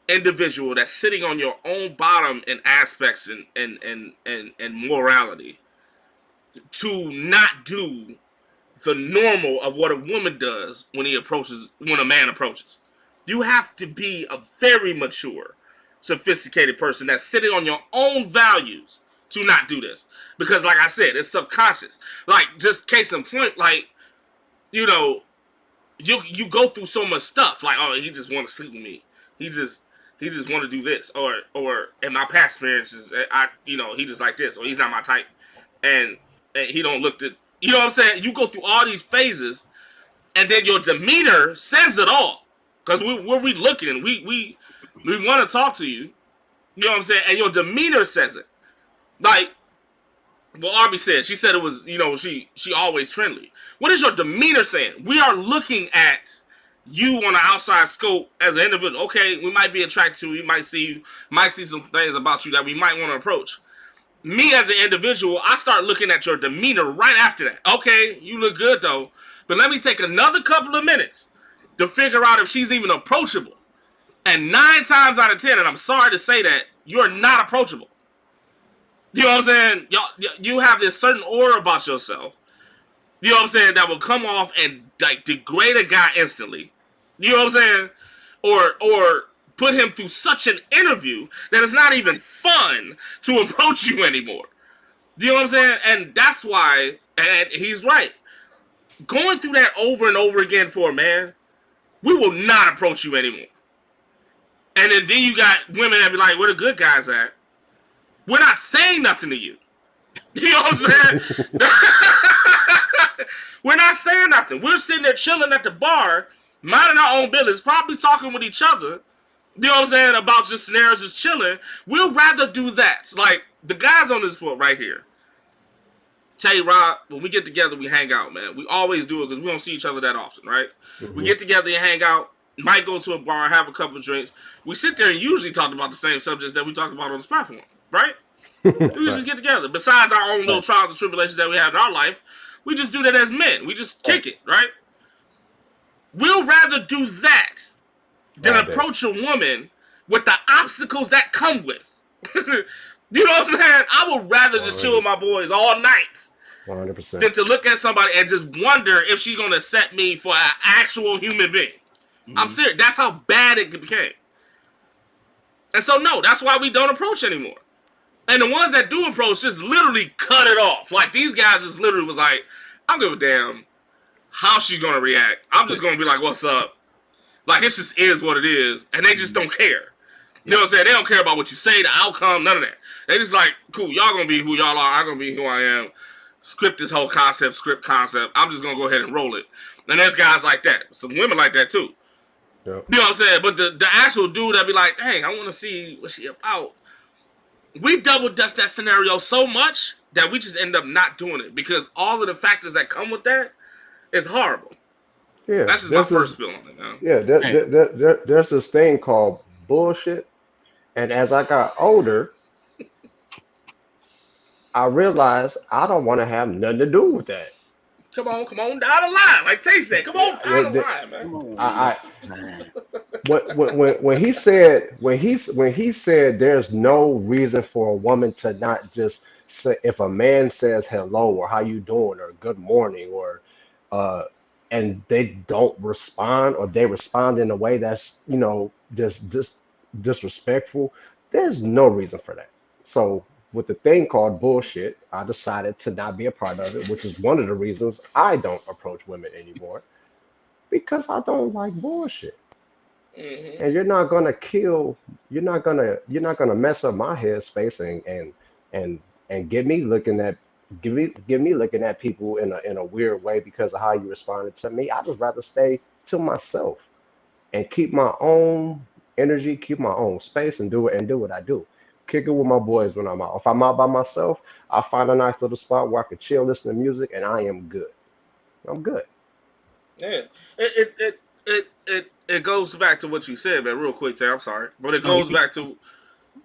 individual that's sitting on your own bottom in aspects and morality to not do the normal of what a woman does when a man approaches. You have to be a very mature, sophisticated person that's sitting on your own values to not do this. Because like I said, it's subconscious. Like, just case in point, like, you know, you go through so much stuff. Like, oh, he just want to sleep with me. He just want to do this. Or in my past experiences, he just like this. Or he's not my type. And he don't look to, you know what I'm saying? You go through all these phases, and then your demeanor says it all. Because we looking, we want to talk to you. You know what I'm saying? And your demeanor says it. Like, well, Arby said, she said it was, you know, she always friendly. What is your demeanor saying? We are looking at you on an outside scope as an individual. Okay, we might be attracted to you. We might see some things about you that we might want to approach. Me as an individual, I start looking at your demeanor right after that. Okay, you look good though, but let me take another couple of minutes to figure out if she's even approachable. And 9 times out of 10, and I'm sorry to say that, you're not approachable. You know what I'm saying? You have this certain aura about yourself. You know what I'm saying? That will come off and like degrade a guy instantly. You know what I'm saying? Or put him through such an interview that it's not even fun to approach you anymore. You know what I'm saying? And that's why, and he's right. Going through that over and over again for a man, we will not approach you anymore. And then you got women that be like, where the good guys at? We're not saying nothing to you. You know what I'm saying? We're not saying nothing. We're sitting there chilling at the bar, minding our own business, probably talking with each other. You know what I'm saying? About just scenarios, just chilling. We'll rather do that. Like, the guys on this floor right here. Tell you, Rob, when we get together, we hang out, man. We always do it because we don't see each other that often, right? Mm-hmm. We get together and hang out. Might go to a bar, have a couple of drinks. We sit there and usually talk about the same subjects that we talk about on this platform, right? We just get together. Besides our own little trials and tribulations that we have in our life, we just do that as men. We just kick it, right? We'll rather do that than approach a woman with the obstacles that come with. You know what I'm saying? I would rather just chill with my boys all night 100%. than to look at somebody and just wonder if she's going to accept me for an actual human being. Mm-hmm. I'm serious. That's how bad it became. And so, no, that's why we don't approach anymore. And the ones that do approach just literally cut it off. Like, these guys just literally was like, I don't give a damn how she's going to react. I'm just going to be like, what's up? Like, it just is what it is. And they just don't care. You know what I'm saying? They don't care about what you say, the outcome, none of that. They just like, cool, y'all going to be who y'all are. I'm going to be who I am. Script this whole concept, script concept. I'm just going to go ahead and roll it. And there's guys like that. Some women like that, too. Yep. You know what I'm saying? But the actual dude that be like, dang, I want to see what she about. We double dutch that scenario so much that we just end up not doing it because all of the factors that come with that is horrible. Yeah, That's just my first spill on it, man. Yeah, there's this thing called bullshit, and as I got older, I realized I don't want to have nothing to do with that. Come on down the line, like Tay said. Come on down the line, man. When he said there's no reason for a woman to not just say if a man says hello or how you doing or good morning or and they don't respond or they respond in a way that's just disrespectful, there's no reason for that. So with the thing called bullshit, I decided to not be a part of it, which is one of the reasons I don't approach women anymore because I don't like bullshit. Mm-hmm. And you're not gonna mess up my headspace and get me looking at people in a weird way because of how you responded to me. I just rather stay to myself and keep my own energy, keep my own space, and do what I do. Kick it with my boys when I'm out. If I'm out by myself, I find a nice little spot where I can chill, listen to music, and I am good. I'm good. Yeah. It goes back to what you said, man, real quick, Tay. I'm sorry. But it goes back to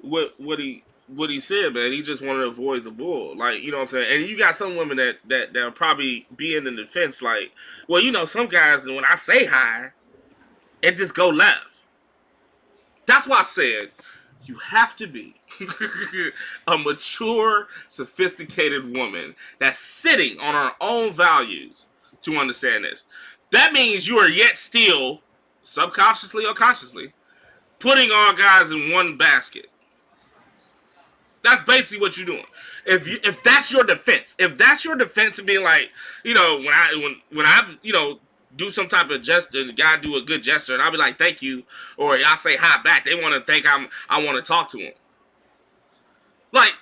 what he said, man. He just wanted to avoid the bull. Like, you know what I'm saying? And you got some women that'll probably be in the defense like, well, some guys, when I say hi, it just go left. That's why I said you have to be a mature, sophisticated woman that's sitting on her own values to understand this. That means you are yet still, subconsciously or consciously, putting all guys in one basket. That's basically what you're doing. If that's your defense, and being like, when I do some type of gesture, the guy do a good gesture, and I'll be like, thank you, or I say hi back. They want to think I want to talk to him. Like,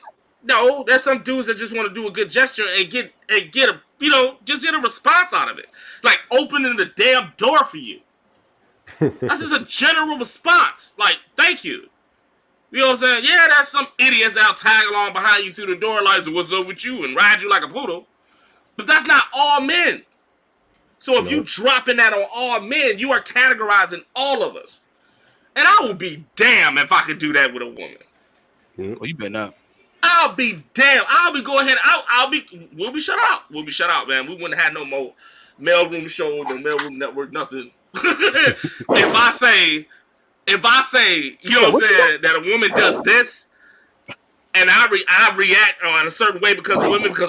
no, there's some dudes that just want to do a good gesture and get just get a response out of it, like opening the damn door for you. That's just a general response. Like, thank you. You know what I'm saying? Yeah, there's some idiots that'll tag along behind you through the door like, what's up with you, and ride you like a poodle. But that's not all men. So if you dropping that on all men, you are categorizing all of us. And I will be damned if I could do that with a woman. Well, you better not. I'll be damned. We'll be shut out. We'll be shut out, man. We wouldn't have no more mailroom show, no mailroom network, nothing. If I say, you know what I'm saying, that a woman does this, and I react in a certain way because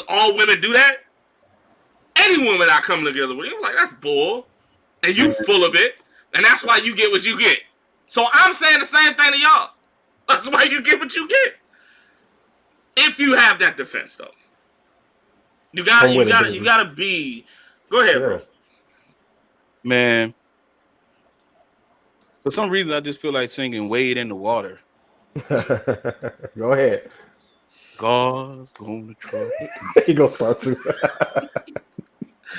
all women do that, any woman I come together with, you're like, that's bull. And you full of it. And that's why you get what you get. So I'm saying the same thing to y'all. That's why you get what you get. If you have that defense, though. You gotta be. Go ahead, bro. Man. For some reason, I just feel like singing Wade in the Water. Go ahead. God's gonna try. He gonna start to.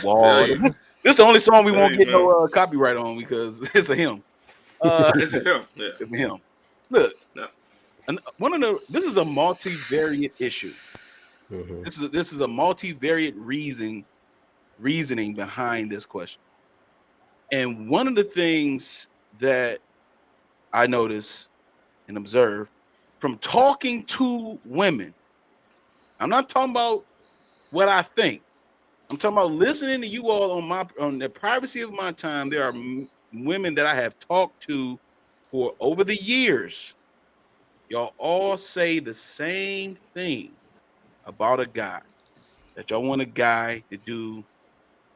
Water. This is the only song we won't get no copyright on because it's a hymn. It's a hymn. Yeah. It's a hymn. Look, this is a multivariate issue. Mm-hmm. This is a multivariate reasoning behind this question. And one of the things that I notice and observe from talking to women, I'm not talking about what I think. I'm talking about listening to you all on the privacy of my time. There are women that I have talked to for over the years. Y'all all say the same thing about a guy, that y'all want a guy to do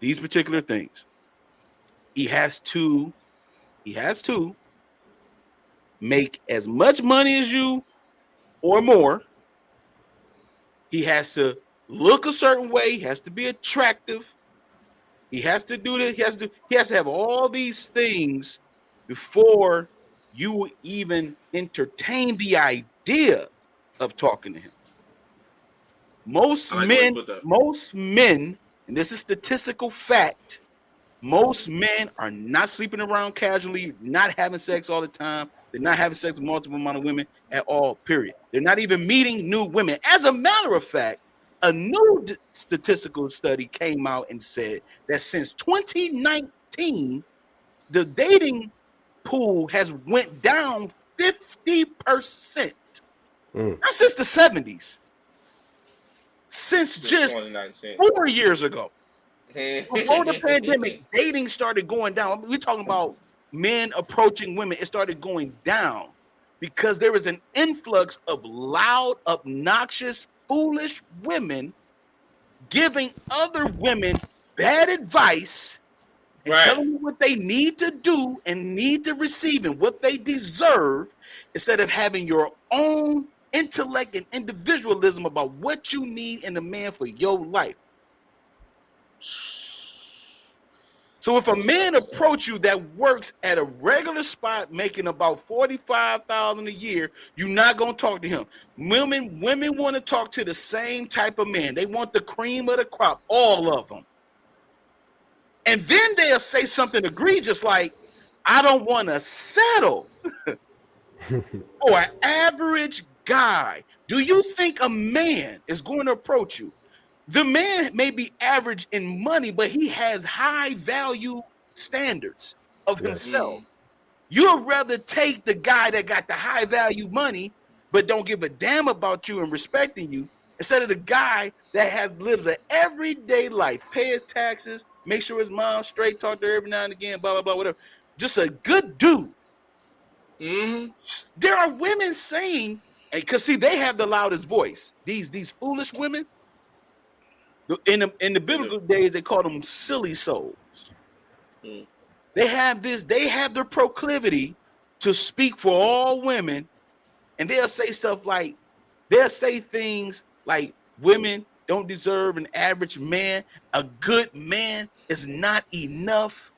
these particular things. He has to make as much money as you or more, He has to look a certain way. He has to be attractive. He has to do this. He has to have all these things before you will even entertain the idea of talking to him. Most I like the way you put men, and this is statistical fact, most men are not sleeping around casually, not having sex all the time. They're not having sex with multiple amount of women at all, period. They're not even meeting new women. As a matter of fact, a new statistical study came out and said that since 2019, the dating pool has went down 50%. Not since the 70s. Since just 4 years ago. Before the pandemic, dating started going down. We're talking about men approaching women. It started going down because there was an influx of loud, obnoxious, foolish women giving other women bad advice and telling them what they need to do and need to receive and what they deserve, instead of having your own intellect and individualism about what you need in a man for your life. So if a man approach you that works at a regular spot making about $45,000 a year, you're not gonna talk to him. Women want to talk to the same type of man. They want the cream of the crop, all of them. And then they'll say something egregious like, "I don't want to settle for an average guy." Do you think a man is going to approach you? The man may be average in money, but he has high value standards of himself. You'd rather take the guy that got the high value money, but don't give a damn about you and respecting you, instead of the guy that lives an everyday life, pay his taxes, make sure his mom's straight, talk to her every now and again, blah, blah, blah, whatever. Just a good dude. There are women saying, because see, they have the loudest voice. These foolish women, in the biblical days, they call them silly souls. They have their proclivity to speak for all women, and they'll say things like women don't deserve an average man. A good man is not enough.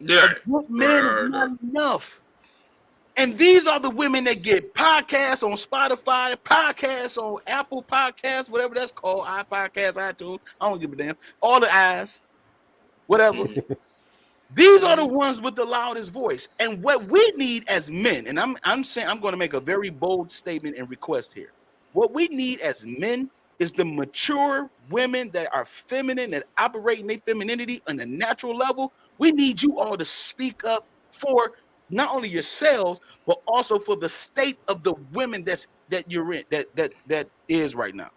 A good man is not enough. And these are the women that get podcasts on Spotify, podcasts on Apple Podcasts, whatever that's called, iPodcasts, iTunes. I don't give a damn. All the eyes, whatever. These are the ones with the loudest voice. And what we need as men, and I'm saying, I'm going to make a very bold statement and request here. What we need as men is the mature women that are feminine, that operate in their femininity on a natural level. We need you all to speak up for not only yourselves, but also for the state of the women that you're in, that is right now.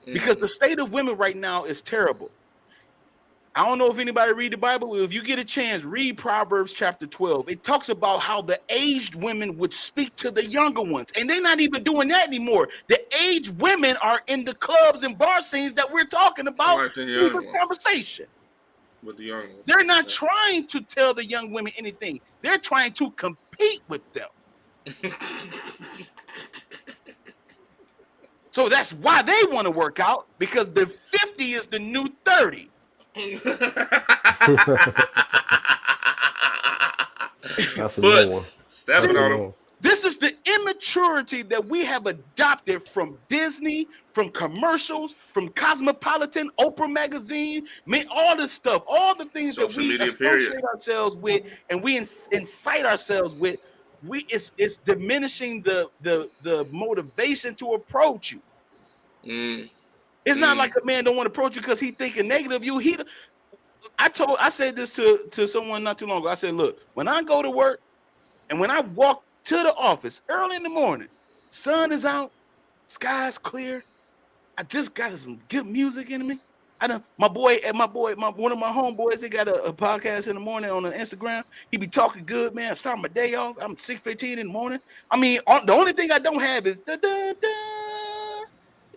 Because the state of women right now is terrible. I don't know if anybody read the Bible. If you get a chance, read Proverbs chapter 12. It talks about how the aged women would speak to the younger ones. And they're not even doing that anymore. The aged women are in the clubs and bar scenes that we're talking about in this conversation. With the young ones. They're not trying to tell the young women anything. They're trying to compete with them. So that's why they want to work out, because the 50 is the new 30. That's a good one. Stepping on them. This is the immaturity that we have adopted from Disney, from commercials, from Cosmopolitan, Oprah magazine, all this stuff, all the things Social that we associate ourselves with and we incite ourselves with. It's diminishing the motivation to approach you. It's not like a man don't want to approach you because he thinking negative of you. I said this to someone not too long ago. I said, look, when I go to work and when I walk to the office early in the morning, sun is out, sky's clear. I just got some good music in me. One of my homeboys, they got a podcast in the morning on the Instagram. He be talking good, man. I start my day off. I'm 6:15 in the morning. I mean, the only thing I don't have is da da da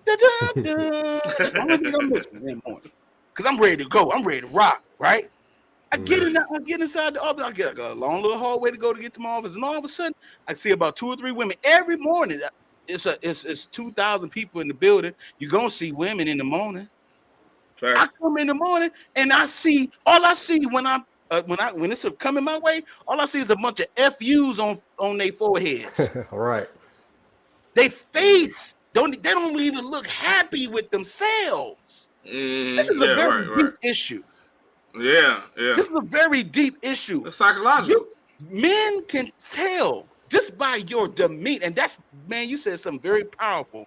da da da. That's the only thing I'm missing in the morning. Because I'm ready to go. I'm ready to rock, right? I get inside the office. I get a long little hallway to go to get to my office. And all of a sudden, I see about 2 or 3 women every morning. it's 2,000 people in the building. You're gonna see women in the morning. I come in the morning and I see when it's coming my way, all I see is a bunch of FUs on their foreheads. Right. They face they don't even look happy with themselves. This is a very deep issue. Yeah. This is a very deep issue. It's psychological. Men can tell just by your demeanor, and that's, man, you said something very powerful.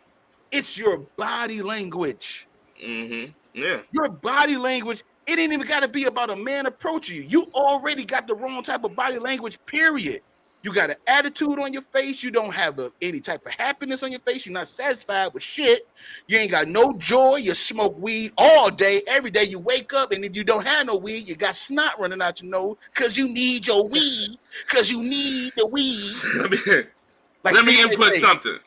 It's your body language. Mm-hmm. Yeah. Your body language, it ain't even got to be about a man approaching you. You already got the wrong type of body language, period. You got an attitude on your face. You don't have any type of happiness on your face. You're not satisfied with shit. You ain't got no joy. You smoke weed all day, every day. You wake up, and if you don't have no weed, you got snot running out your nose because you need your weed, because you need the weed. Let me input something.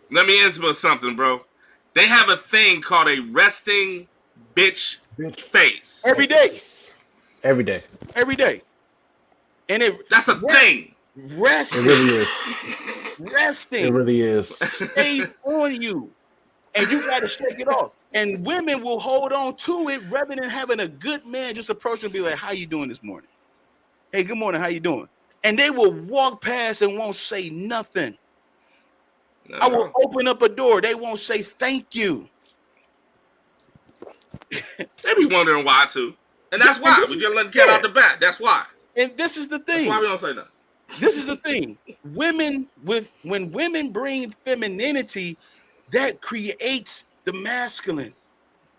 Let me input something, bro. They have a thing called a resting bitch face. Every day. Every day. Every day. And that's a thing. Resting. It really is. Resting. It really is. Stays on you. And you got to shake it off. And women will hold on to it rather than having a good man just approach and be like, how you doing this morning? Hey, good morning. How you doing? And they will walk past and won't say nothing. No. I will open up a door. They won't say thank you. They be wondering why too. And that's why. We just let the cat out the bat. That's why. And this is the thing. That's why we don't say nothing. This is the thing. When women bring femininity, that creates the masculine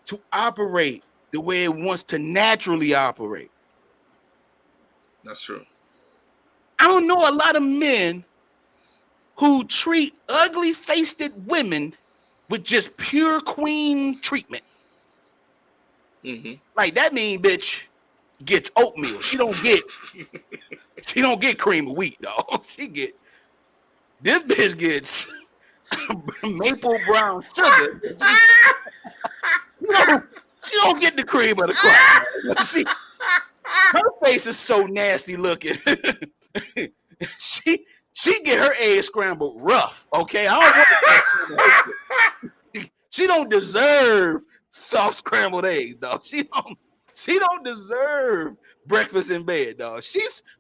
to operate the way it wants to naturally operate. That's true. I don't know a lot of men who treat ugly-faced women with just pure queen treatment. Mm-hmm. Like that mean bitch gets oatmeal. She don't get cream of wheat, dog. This bitch gets maple brown sugar. She don't get the cream of the crop. Her face is so nasty looking. She get her eggs scrambled rough. Okay, she don't deserve soft scrambled eggs, dog. She don't deserve breakfast in bed, dog.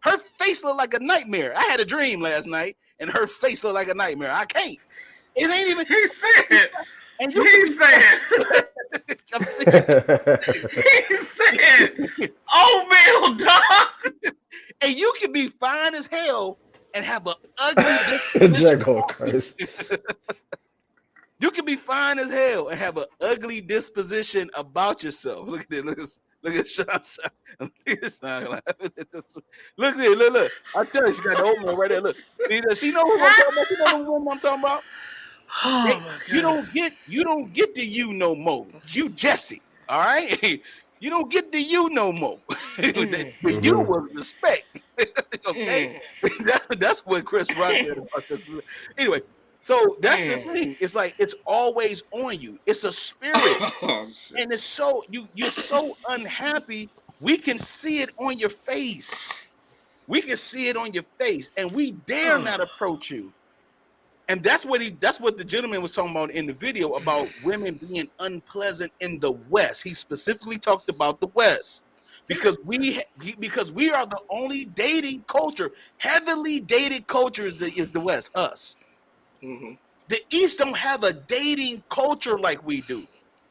Her face look like a nightmare. I had a dream last night, and her face looked like a nightmare. I can't. It ain't even. He said. And he said. I'm saying. He said. Oatmeal, dog. And you can be fine as hell and have an ugly. You can be fine as hell and have an ugly disposition about yourself. Look at it. Look at Sean. Look at Sean. Look here. Look. I tell you, she got the oatmeal right there. Look. She know who I'm talking about. She know who I'm talking about. Oh my God. You don't get the you no more. You Jesse. All right. You don't get the you no more. The you was respect. Okay. That's what Chris Rock said about this. Anyway. So that's the thing. It's like it's always on you. It's a spirit, and it's so you're so unhappy. We can see it on your face. We can see it on your face, and we dare not approach you. And that's what the gentleman was talking about in the video about women being unpleasant in the West. He specifically talked about the West because we are the only dating culture, heavily dated culture is the West, us. Mm-hmm. The East don't have a dating culture like we do.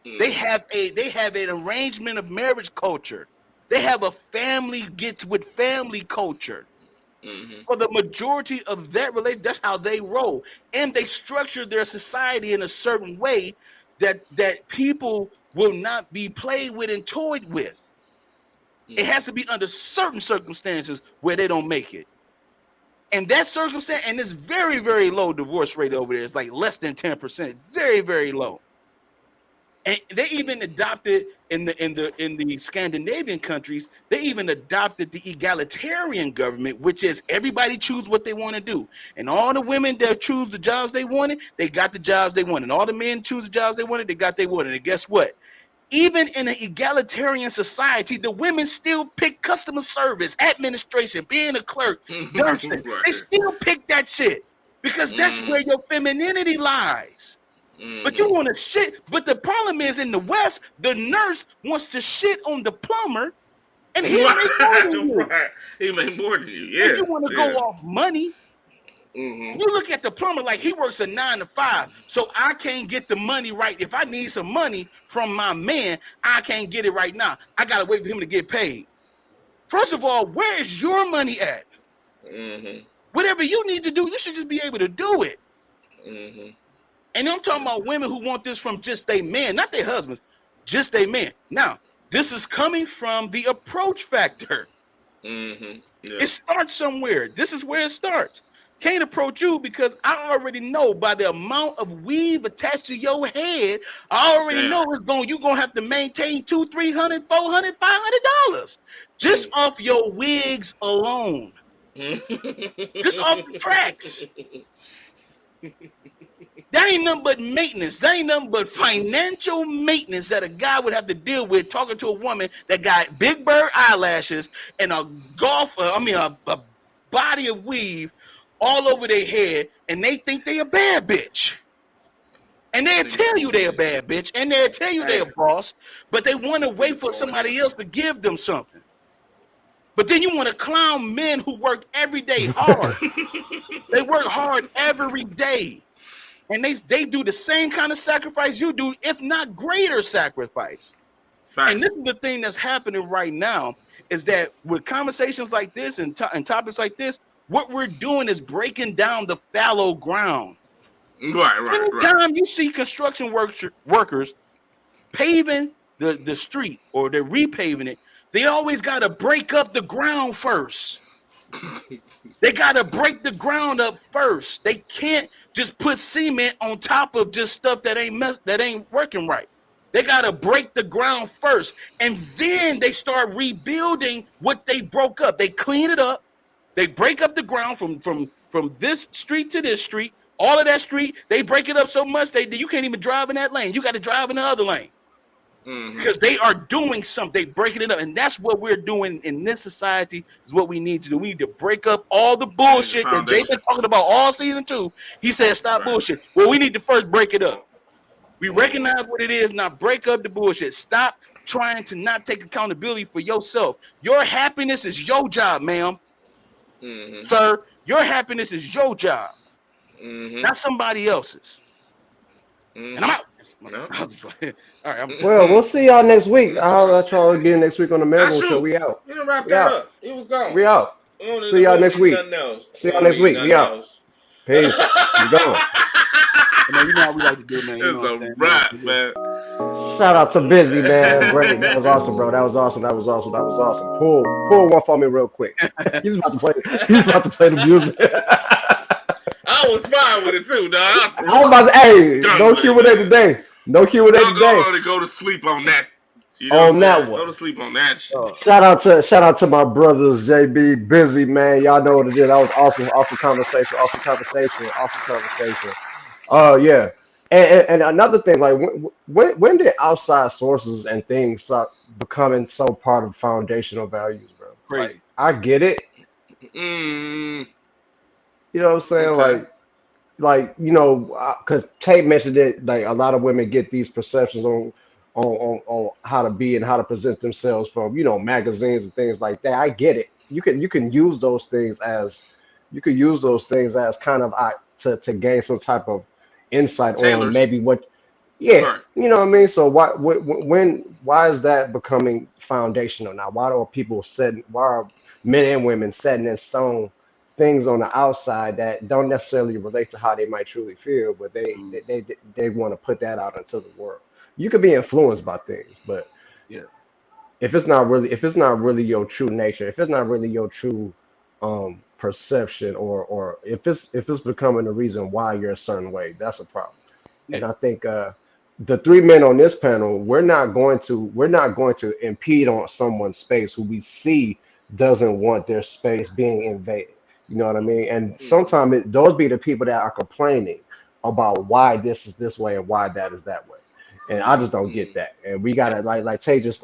Mm-hmm. They have an arrangement of marriage culture. They have a family gets with family culture. Mm-hmm. For the majority of that relation, that's how they roll, and they structure their society in a certain way that people will not be played with and toyed with. Mm-hmm. It has to be under certain circumstances where they don't make it. And that circumstance, and it's very, very low divorce rate over there. It's like less than 10%, very, very low. And they even adopted in the Scandinavian countries, they even adopted the egalitarian government, which is everybody choose what they want to do. And all the women that choose the jobs they wanted, they got the jobs they wanted. And all the men choose the jobs they wanted, they got they wanted. And guess what? Even in an egalitarian society, the women still pick customer service, administration, being a clerk, nursing. Right. They still pick that shit. because that's where your femininity lies. But you want to shit. But the problem is in the West, the nurse wants to shit on the plumber, and he make more than you. Right. He make more than you. Yeah. And you want to go off money. Mm-hmm. You look at the plumber like he works a 9 to 5, so I can't get the money right. If I need some money from my man, I can't get it right now. I gotta wait for him to get paid. First of all, where is your money at? Mm-hmm. Whatever you need to do, you should just be able to do it. Mm-hmm. And I'm talking about women who want this from just their men, not their husbands, just their men. Now, this is coming from the approach factor. Mm-hmm. Yeah. It starts somewhere. This is where it starts. Can't approach you because I already know by the amount of weave attached to your head, I already know you're gonna have to maintain $200, $300, $400, $500 just off your wigs alone. Just off the tracks. That ain't nothing but maintenance. That ain't nothing but financial maintenance that a guy would have to deal with talking to a woman that got big bird eyelashes and a body of weave all over their head, and they think they a bad bitch. And they'll tell you they're a bad bitch, and they'll tell you they're a boss, but they want to wait for somebody else to give them something. But then you want to clown men who work every day hard. They work hard every day. And they do the same kind of sacrifice you do, if not greater sacrifice. Facts. And this is the thing that's happening right now, is that with conversations like this and topics like this, what we're doing is breaking down the fallow ground. Right. Anytime you see construction workers paving the street or they're repaving it, they always got to break up the ground first. They got to break the ground up first. They can't just put cement on top of just stuff that ain't working right. They got to break the ground first, and then they start rebuilding what they broke up. They clean it up. They break up the ground from this street to this street. All of that street, they break it up so much that you can't even drive in that lane. You got to drive in the other lane. Mm-hmm. Because they are doing something, they breaking it up, and that's what we're doing in this society. Is what we need to do. We need to break up all the bullshit that Jay's been talking about all season 2. He said, "Stop bullshit." Well, we need to first break it up. We recognize what it is, now break up the bullshit. Stop trying to not take accountability for yourself. Your happiness is your job, ma'am, sir. Your happiness is your job, not somebody else's. And I'm out. All right, well, we'll see y'all next week. I'll let y'all again next week on the MALEROOM show. We out. You done wrapped that up. He was gone. We out. See y'all next week. See y'all next week. We out. Peace. We gone. Man, you know how we like to do, man. It's a wrap, man. Shout out to Busy, man. Great. That was awesome, bro. That was awesome. Pull one for me real quick. He's about to play the music. I was fine with it too, dog. I was about to, hey, no Q&A today. No Q&A today. Go to sleep on that. You know on that one. Go to sleep on that shit. Shout out to my brothers, JB, Busy, man. Y'all know what it is. That was awesome conversation. Yeah. And another thing, like when did outside sources and things start becoming so part of foundational values, bro? Crazy. Like, I get it. You know what I'm saying? Okay. Like you know, because Tate mentioned it. Like a lot of women get these perceptions on how to be and how to present themselves from magazines and things like that. I get it. You can use those things as kind of to gain some type of insight on maybe what. Yeah, right. You know what I mean. So why is that becoming foundational now? Why are men and women setting in stone things on the outside that don't necessarily relate to how they might truly feel, but they want to put that out into the world? You could be influenced by things, but if it's not really your true nature, if it's not really your true perception, or if it's becoming the reason why you're a certain way, that's a problem. And I think the three men on this panel, we're not going to impede on someone's space who we see doesn't want their space being invaded. You know what I mean? And sometimes those be the people that are complaining about why this is this way and why that is that way. And I just don't get that. And we gotta like Tay just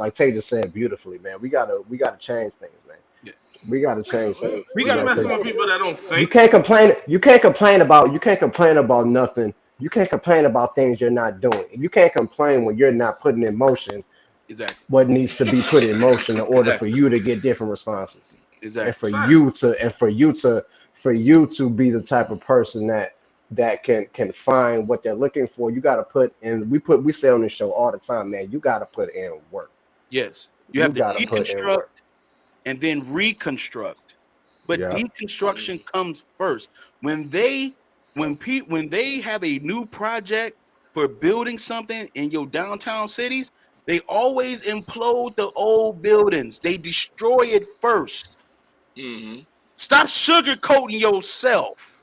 said beautifully, man. We gotta change things, man. Yeah. We gotta change things. We gotta mess with people that don't think. You can't complain about nothing. You can't complain about things you're not doing. You can't complain when you're not putting in motion Exactly. what needs to be put in motion in order for you to get different responses. Exactly. And for you to be the type of person that can find what they're looking for, you got to put in. We say on this show all the time, man. You got to put in work. Yes, you have to deconstruct and then reconstruct. But deconstruction comes first. When they have a new project for building something in your downtown cities, they always implode the old buildings. They destroy it first. Mm-hmm. Stop sugarcoating yourself.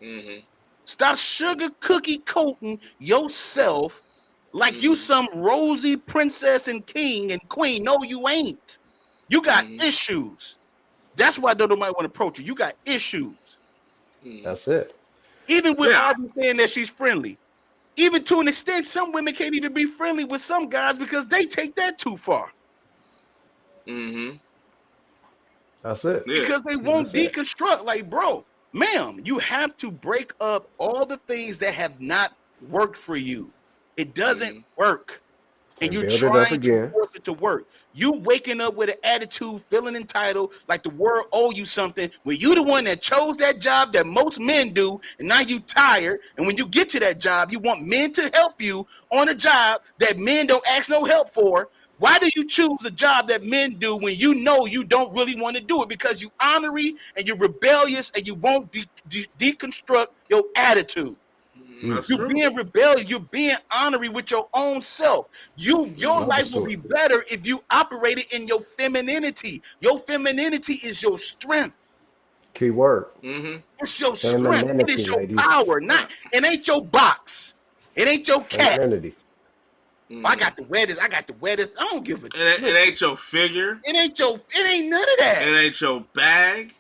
Mm-hmm. Stop sugar cookie coating yourself like you some rosy princess and king and queen. No, you ain't. You got issues. That's why nobody want to approach you. You got issues. That's it. Even with Aubrey saying that she's friendly, even to an extent, some women can't even be friendly with some guys because they take that too far. Mm-hmm. That's it. Because they won't deconstruct. Like, bro, ma'am, you have to break up all the things that have not worked for you. It doesn't work. And you're trying to force it to work. You waking up with an attitude, feeling entitled, like the world owe you something, when you the one that chose that job that most men do, and now you tired, and when you get to that job, you want men to help you on a job that men don't ask no help for. Why do you choose a job that men do when you know you don't really want to do it? Because you ornery and you're rebellious and you won't deconstruct your attitude. You're being rebellious. You're being ornery with your own self. Your life will be better if you operate it in your femininity. Your femininity is your strength. Key word. It's your strength. It is your power. It ain't your box. It ain't your cat. I got the wettest. I don't give a damn. It ain't your figure. It ain't none of that. It ain't your bag.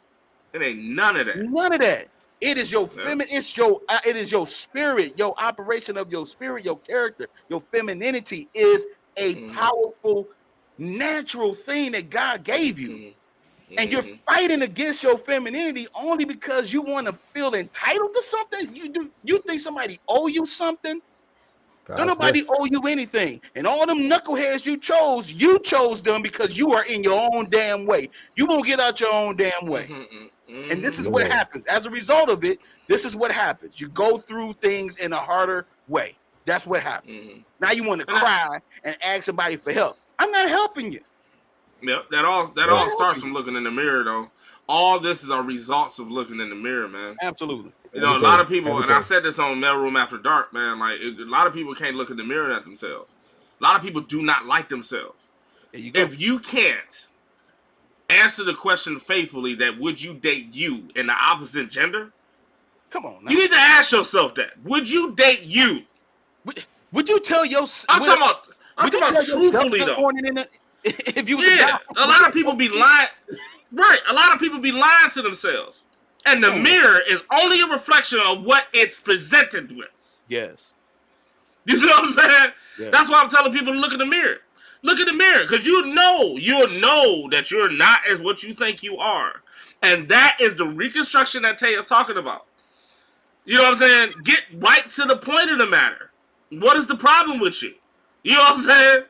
It ain't none of that. None of that. It is your it is your spirit, your operation of your spirit, your character, your femininity is a powerful, natural thing that God gave you. And you're fighting against your femininity only because you want to feel entitled to something. You think somebody owe you something? Don't nobody owe you anything. And all them knuckleheads you chose them because you are in your own damn way. You won't get out your own damn way. And this is what happens. As a result of it, this is what happens. You go through things in a harder way. That's what happens. Now you want to cry and ask somebody for help. I'm not helping you. Yep, that all starts from looking in the mirror, though. All this is our results of looking in the mirror, man. Absolutely. You know, a lot of people, and I said this on MALEROOM After Dark, man, like, a lot of people can't look in the mirror at themselves. A lot of people do not like themselves. If you can't answer the question faithfully that would you date you in the opposite gender, come on now. You need to ask yourself that. Would you date you? Would you tell yourself? I'm talking about truthfully, though. If you a lot of people be lying. Right, a lot of people be lying to themselves. And the mirror is only a reflection of what it's presented with. Yes. You see what I'm saying? Yeah. That's why I'm telling people to look in the mirror. Look in the mirror, because you'll know that you're not as what you think you are. And that is the reconstruction that Tay is talking about. You know what I'm saying? Get right to the point of the matter. What is the problem with you? You know what I'm saying?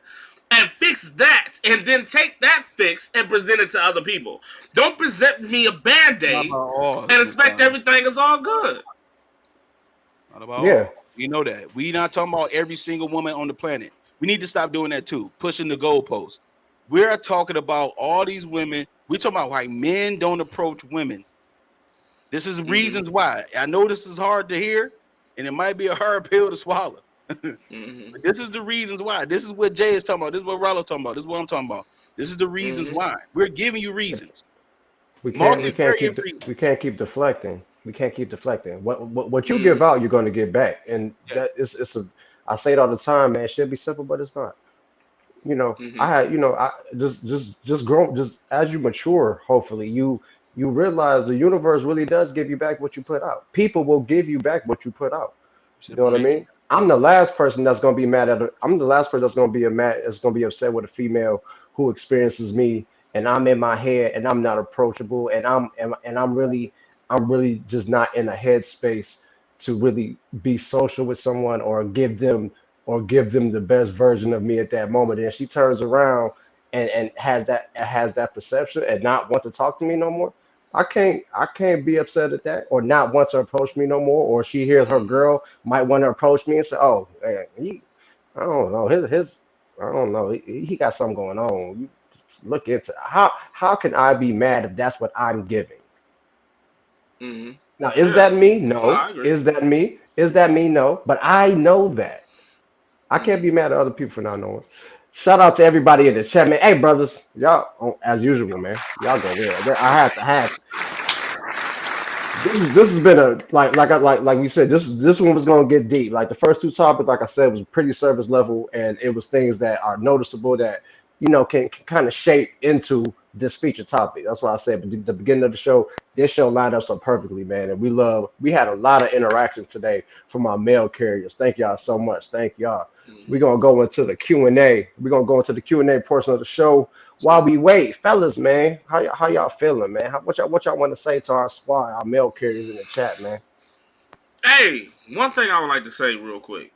And fix that, and then take that fix and present it to other people. Don't present me a Band-Aid and expect everything is all good. Not about all. You know that. We not talking about every single woman on the planet. We need to stop doing that too, pushing the goalposts. We're talking about all these women. We're talking about why men don't approach women. This is reasons why. I know this is hard to hear, and it might be a hard pill to swallow. But this is the reasons why. This is what Jay is talking about. This is what Rollo's talking about. This is what I'm talking about. This is the reasons why. We're giving you reasons. We can't keep deflecting. We can't keep deflecting. What you give out, you're going to get back. And that it's I say it all the time, man. It should be simple, but it's not. You know, I just grow, just as you mature, hopefully you realize the universe really does give you back what you put out. People will give you back what you put out. You know what I mean? I'm the last person that's gonna be mad at. I'm the last person that's gonna be upset with a female who experiences me, and I'm in my head, and I'm not approachable, and I'm really just not in a headspace to really be social with someone or give them the best version of me at that moment. And she turns around and has that perception and not want to talk to me no more. I can't be upset at that or not want to approach me no more. Or she hears her girl might want to approach me and say, "Oh, man, I don't know, I don't know, he got something going on. You look into how can I be mad if that's what I'm giving?" Mm-hmm. Now, is Yeah. that me? No, No. I agree. Is that me? Is that me? No. But I know that. I can't Mm-hmm. be mad at other people for not knowing. Shout out to everybody in the chat, man. Hey, brothers, y'all, as usual, man. Y'all go in. I had to. This has been a like we said, this one was gonna get deep. Like the first two topics, like I said, was pretty surface level, and it was things that are noticeable that can kind of shape into this feature topic. That's why I said at the beginning of the show, this show lined up so perfectly, man. And we had a lot of interaction today from our mail carriers. Thank y'all so much. Thank y'all. We're gonna go into the Q&A. We're gonna go into the Q&A portion of the show. While we wait, fellas, man, how y'all feeling, man? What y'all want to say to our squad, our mail carriers in the chat, man? Hey, one thing I would like to say real quick.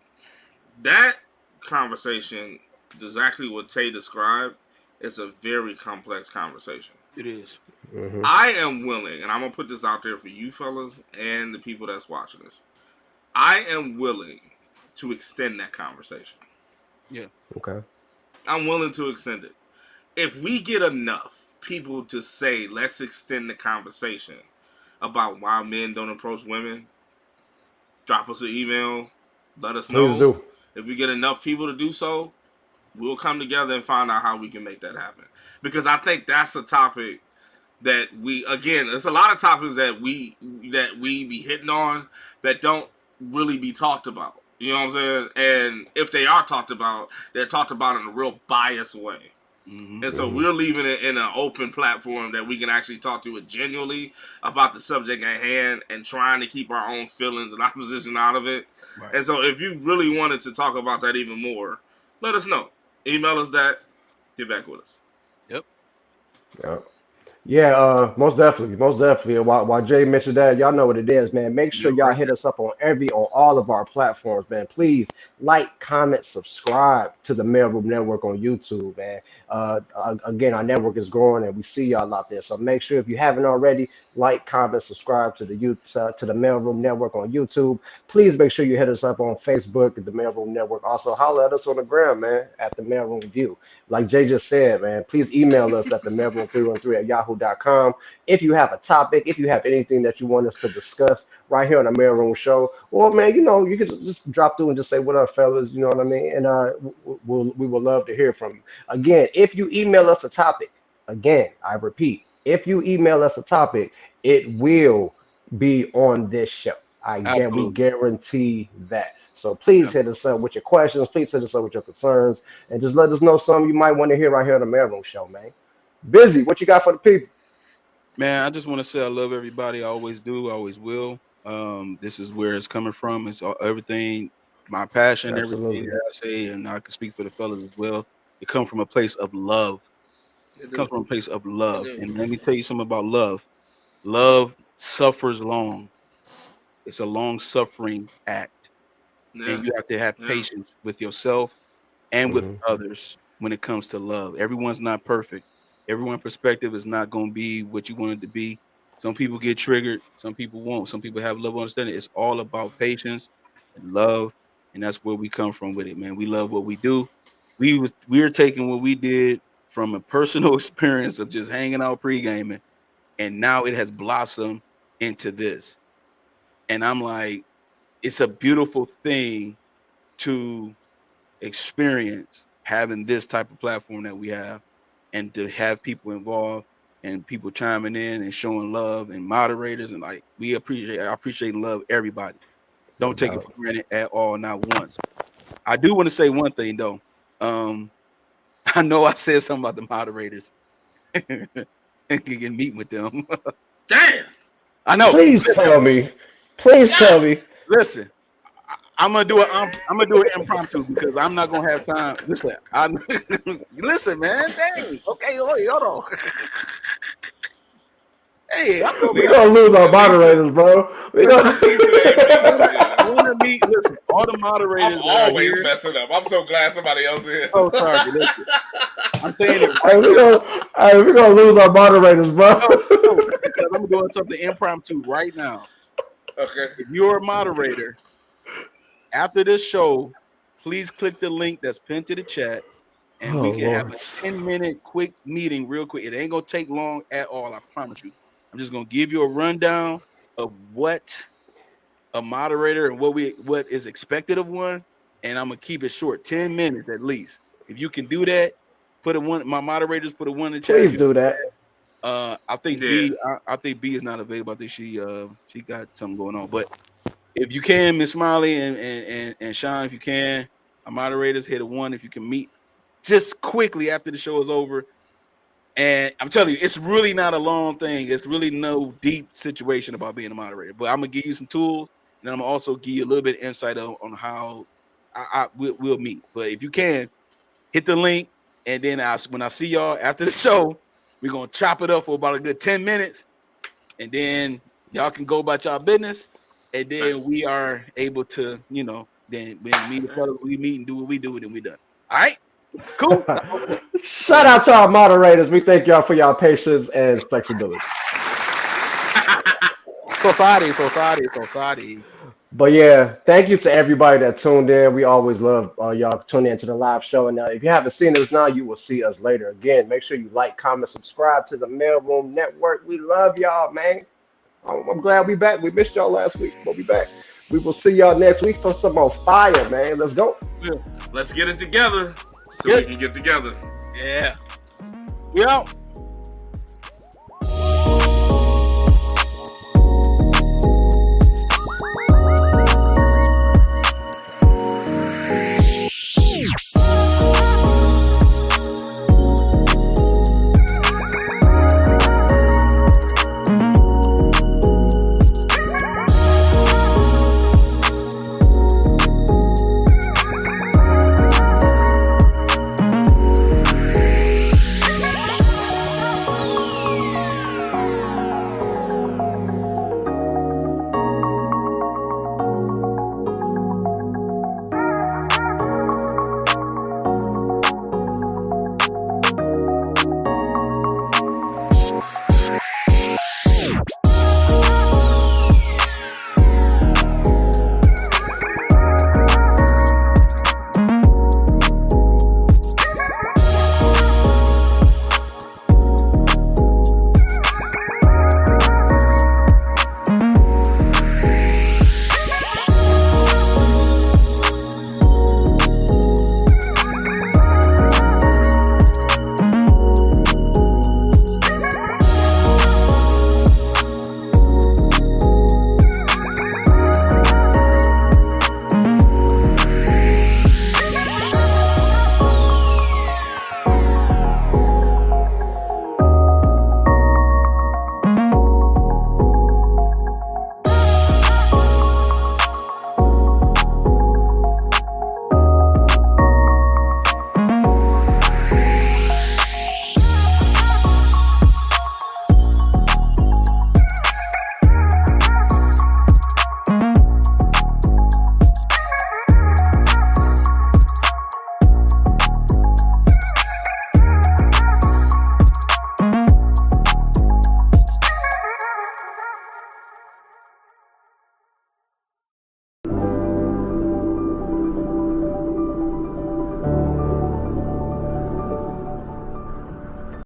That conversation, exactly what Tay described, is a very complex conversation. It is. Hmm. I am willing, and I'm gonna put this out there for you fellas and the people that's watching this. I am willing to extend that conversation. Yeah. Okay. I'm willing to extend it. If we get enough people to say, let's extend the conversation about why men don't approach women, drop us an email, let us Please know. do. If we get enough people to do so, we'll come together and find out how we can make that happen. Because I think that's a topic that there's a lot of topics that we be hitting on that don't really be talked about. You know what I'm saying? And if they are talked about, they're talked about in a real biased way. Mm-hmm. And so Hmm. we're leaving it in an open platform that we can actually talk to it genuinely about the subject at hand and trying to keep our own feelings and opposition out of it. Right. And so if you really wanted to talk about that even more, let us know. Email us that. Get back with us. Yep. Yeah. Yeah, most definitely, most definitely. While Jay mentioned that, y'all know what it is, man. Make sure Yep. y'all Right hit us up on all of our platforms, man. Please like, comment, subscribe to the Mailroom Network on YouTube, man. Again, our network is growing, and we see y'all out there. So make sure if you haven't already, like, comment, subscribe to to the Mailroom Network on YouTube. Please make sure you hit us up on Facebook at the Mailroom Network. Also, holler at us on the gram, man, at the Mailroom View. Like Jay just said, man, please email us at the mailroom313 at yahoo.com. If you have a topic, if you have anything that you want us to discuss right here on the Mailroom Show, or man, you could just drop through and just say, "What up, fellas?" You know what I mean? And we will love to hear from you. Again, if you email us a topic, again, I repeat, if you email us a topic, it will be on this show. We Absolutely. guarantee that. So please hit us up with your questions. Please hit us up with your concerns, and just let us know something you might want to hear right here on the Mailroom Show, man. Busy, what you got for the people? Man, I just want to say I love everybody. I always do. I always will. This is where it's coming from. It's everything, my passion, everything Absolutely. that I say, and I can speak for the fellas as well. It comes from a place of love. You It comes do. from a place of You love. do. And let me tell you something about love. Love suffers long. It's a long suffering act. And Yeah. you have to have Yeah. patience with yourself and with Hmm. others when it comes to love. Everyone's not perfect. Everyone's perspective is not going to be what you want it to be. Some people get triggered, some people won't. Some people have love understanding. It's all about patience and love, and that's where we come from with it, man. We love what we do. We're taking what we did from a personal experience of just hanging out pre-gaming, and now it has blossomed into this. And I'm like, it's a beautiful thing to experience having this type of platform that we have and to have people involved and people chiming in and showing love and moderators and like I appreciate and love everybody. No Don't take it doubt. for granted at all, not once. I do want to say one thing though. Um, I know I said something about the moderators and can meet with them. Damn. I know. Please tell me. Please tell God. me. Listen, I'm gonna do it impromptu because I'm not gonna have time. Listen, listen, man. Dang. Okay, hold on. Hey, I'm We gonna lose our moderators, bro. We gonna. Listen, all the moderators. I'm always messing up. I'm so glad somebody else is. Oh, sorry. Listen, I'm saying it Hey, we're gonna lose our moderators, bro. because I'm doing something impromptu right now. Okay. If you're a moderator, after this show, please click the link that's pinned to the chat, and we can have a 10-minute quick meeting real quick. It ain't gonna take long at all, I promise you. I'm just gonna give you a rundown of what a moderator and what is expected of one, and I'm gonna keep it short, 10 minutes at least. If you can do that, my moderators put a one in the chat. Please do that. I think B is not available. I think she got something going on. But if you can, Miss Smiley and Sean, if you can, our moderators hit a one if you can meet just quickly after the show is over. And I'm telling you, it's really not a long thing. It's really no deep situation about being a moderator. But I'm gonna give you some tools, and I'm gonna also give you a little bit of insight on how we'll meet. But if you can, hit the link, and then when I see y'all after the show, we're gonna chop it up for about a good 10 minutes, and then y'all can go about y'all business, and then we are able to, then when me and the fellas we meet and do what we do, then we done. All right. Cool. Shout out to our moderators. We thank y'all for y'all patience and flexibility. Society. But yeah, thank you to everybody that tuned in. We always love y'all tuning into the live show. And if you haven't seen us now, you will see us later. Again, make sure you like, comment, subscribe to the Mailroom Network. We love y'all, man. I'm glad we back. We missed y'all last week, but we back. We will see y'all next week for some more fire, man. Let's go. Let's get it together so we can get together. Yeah. We out.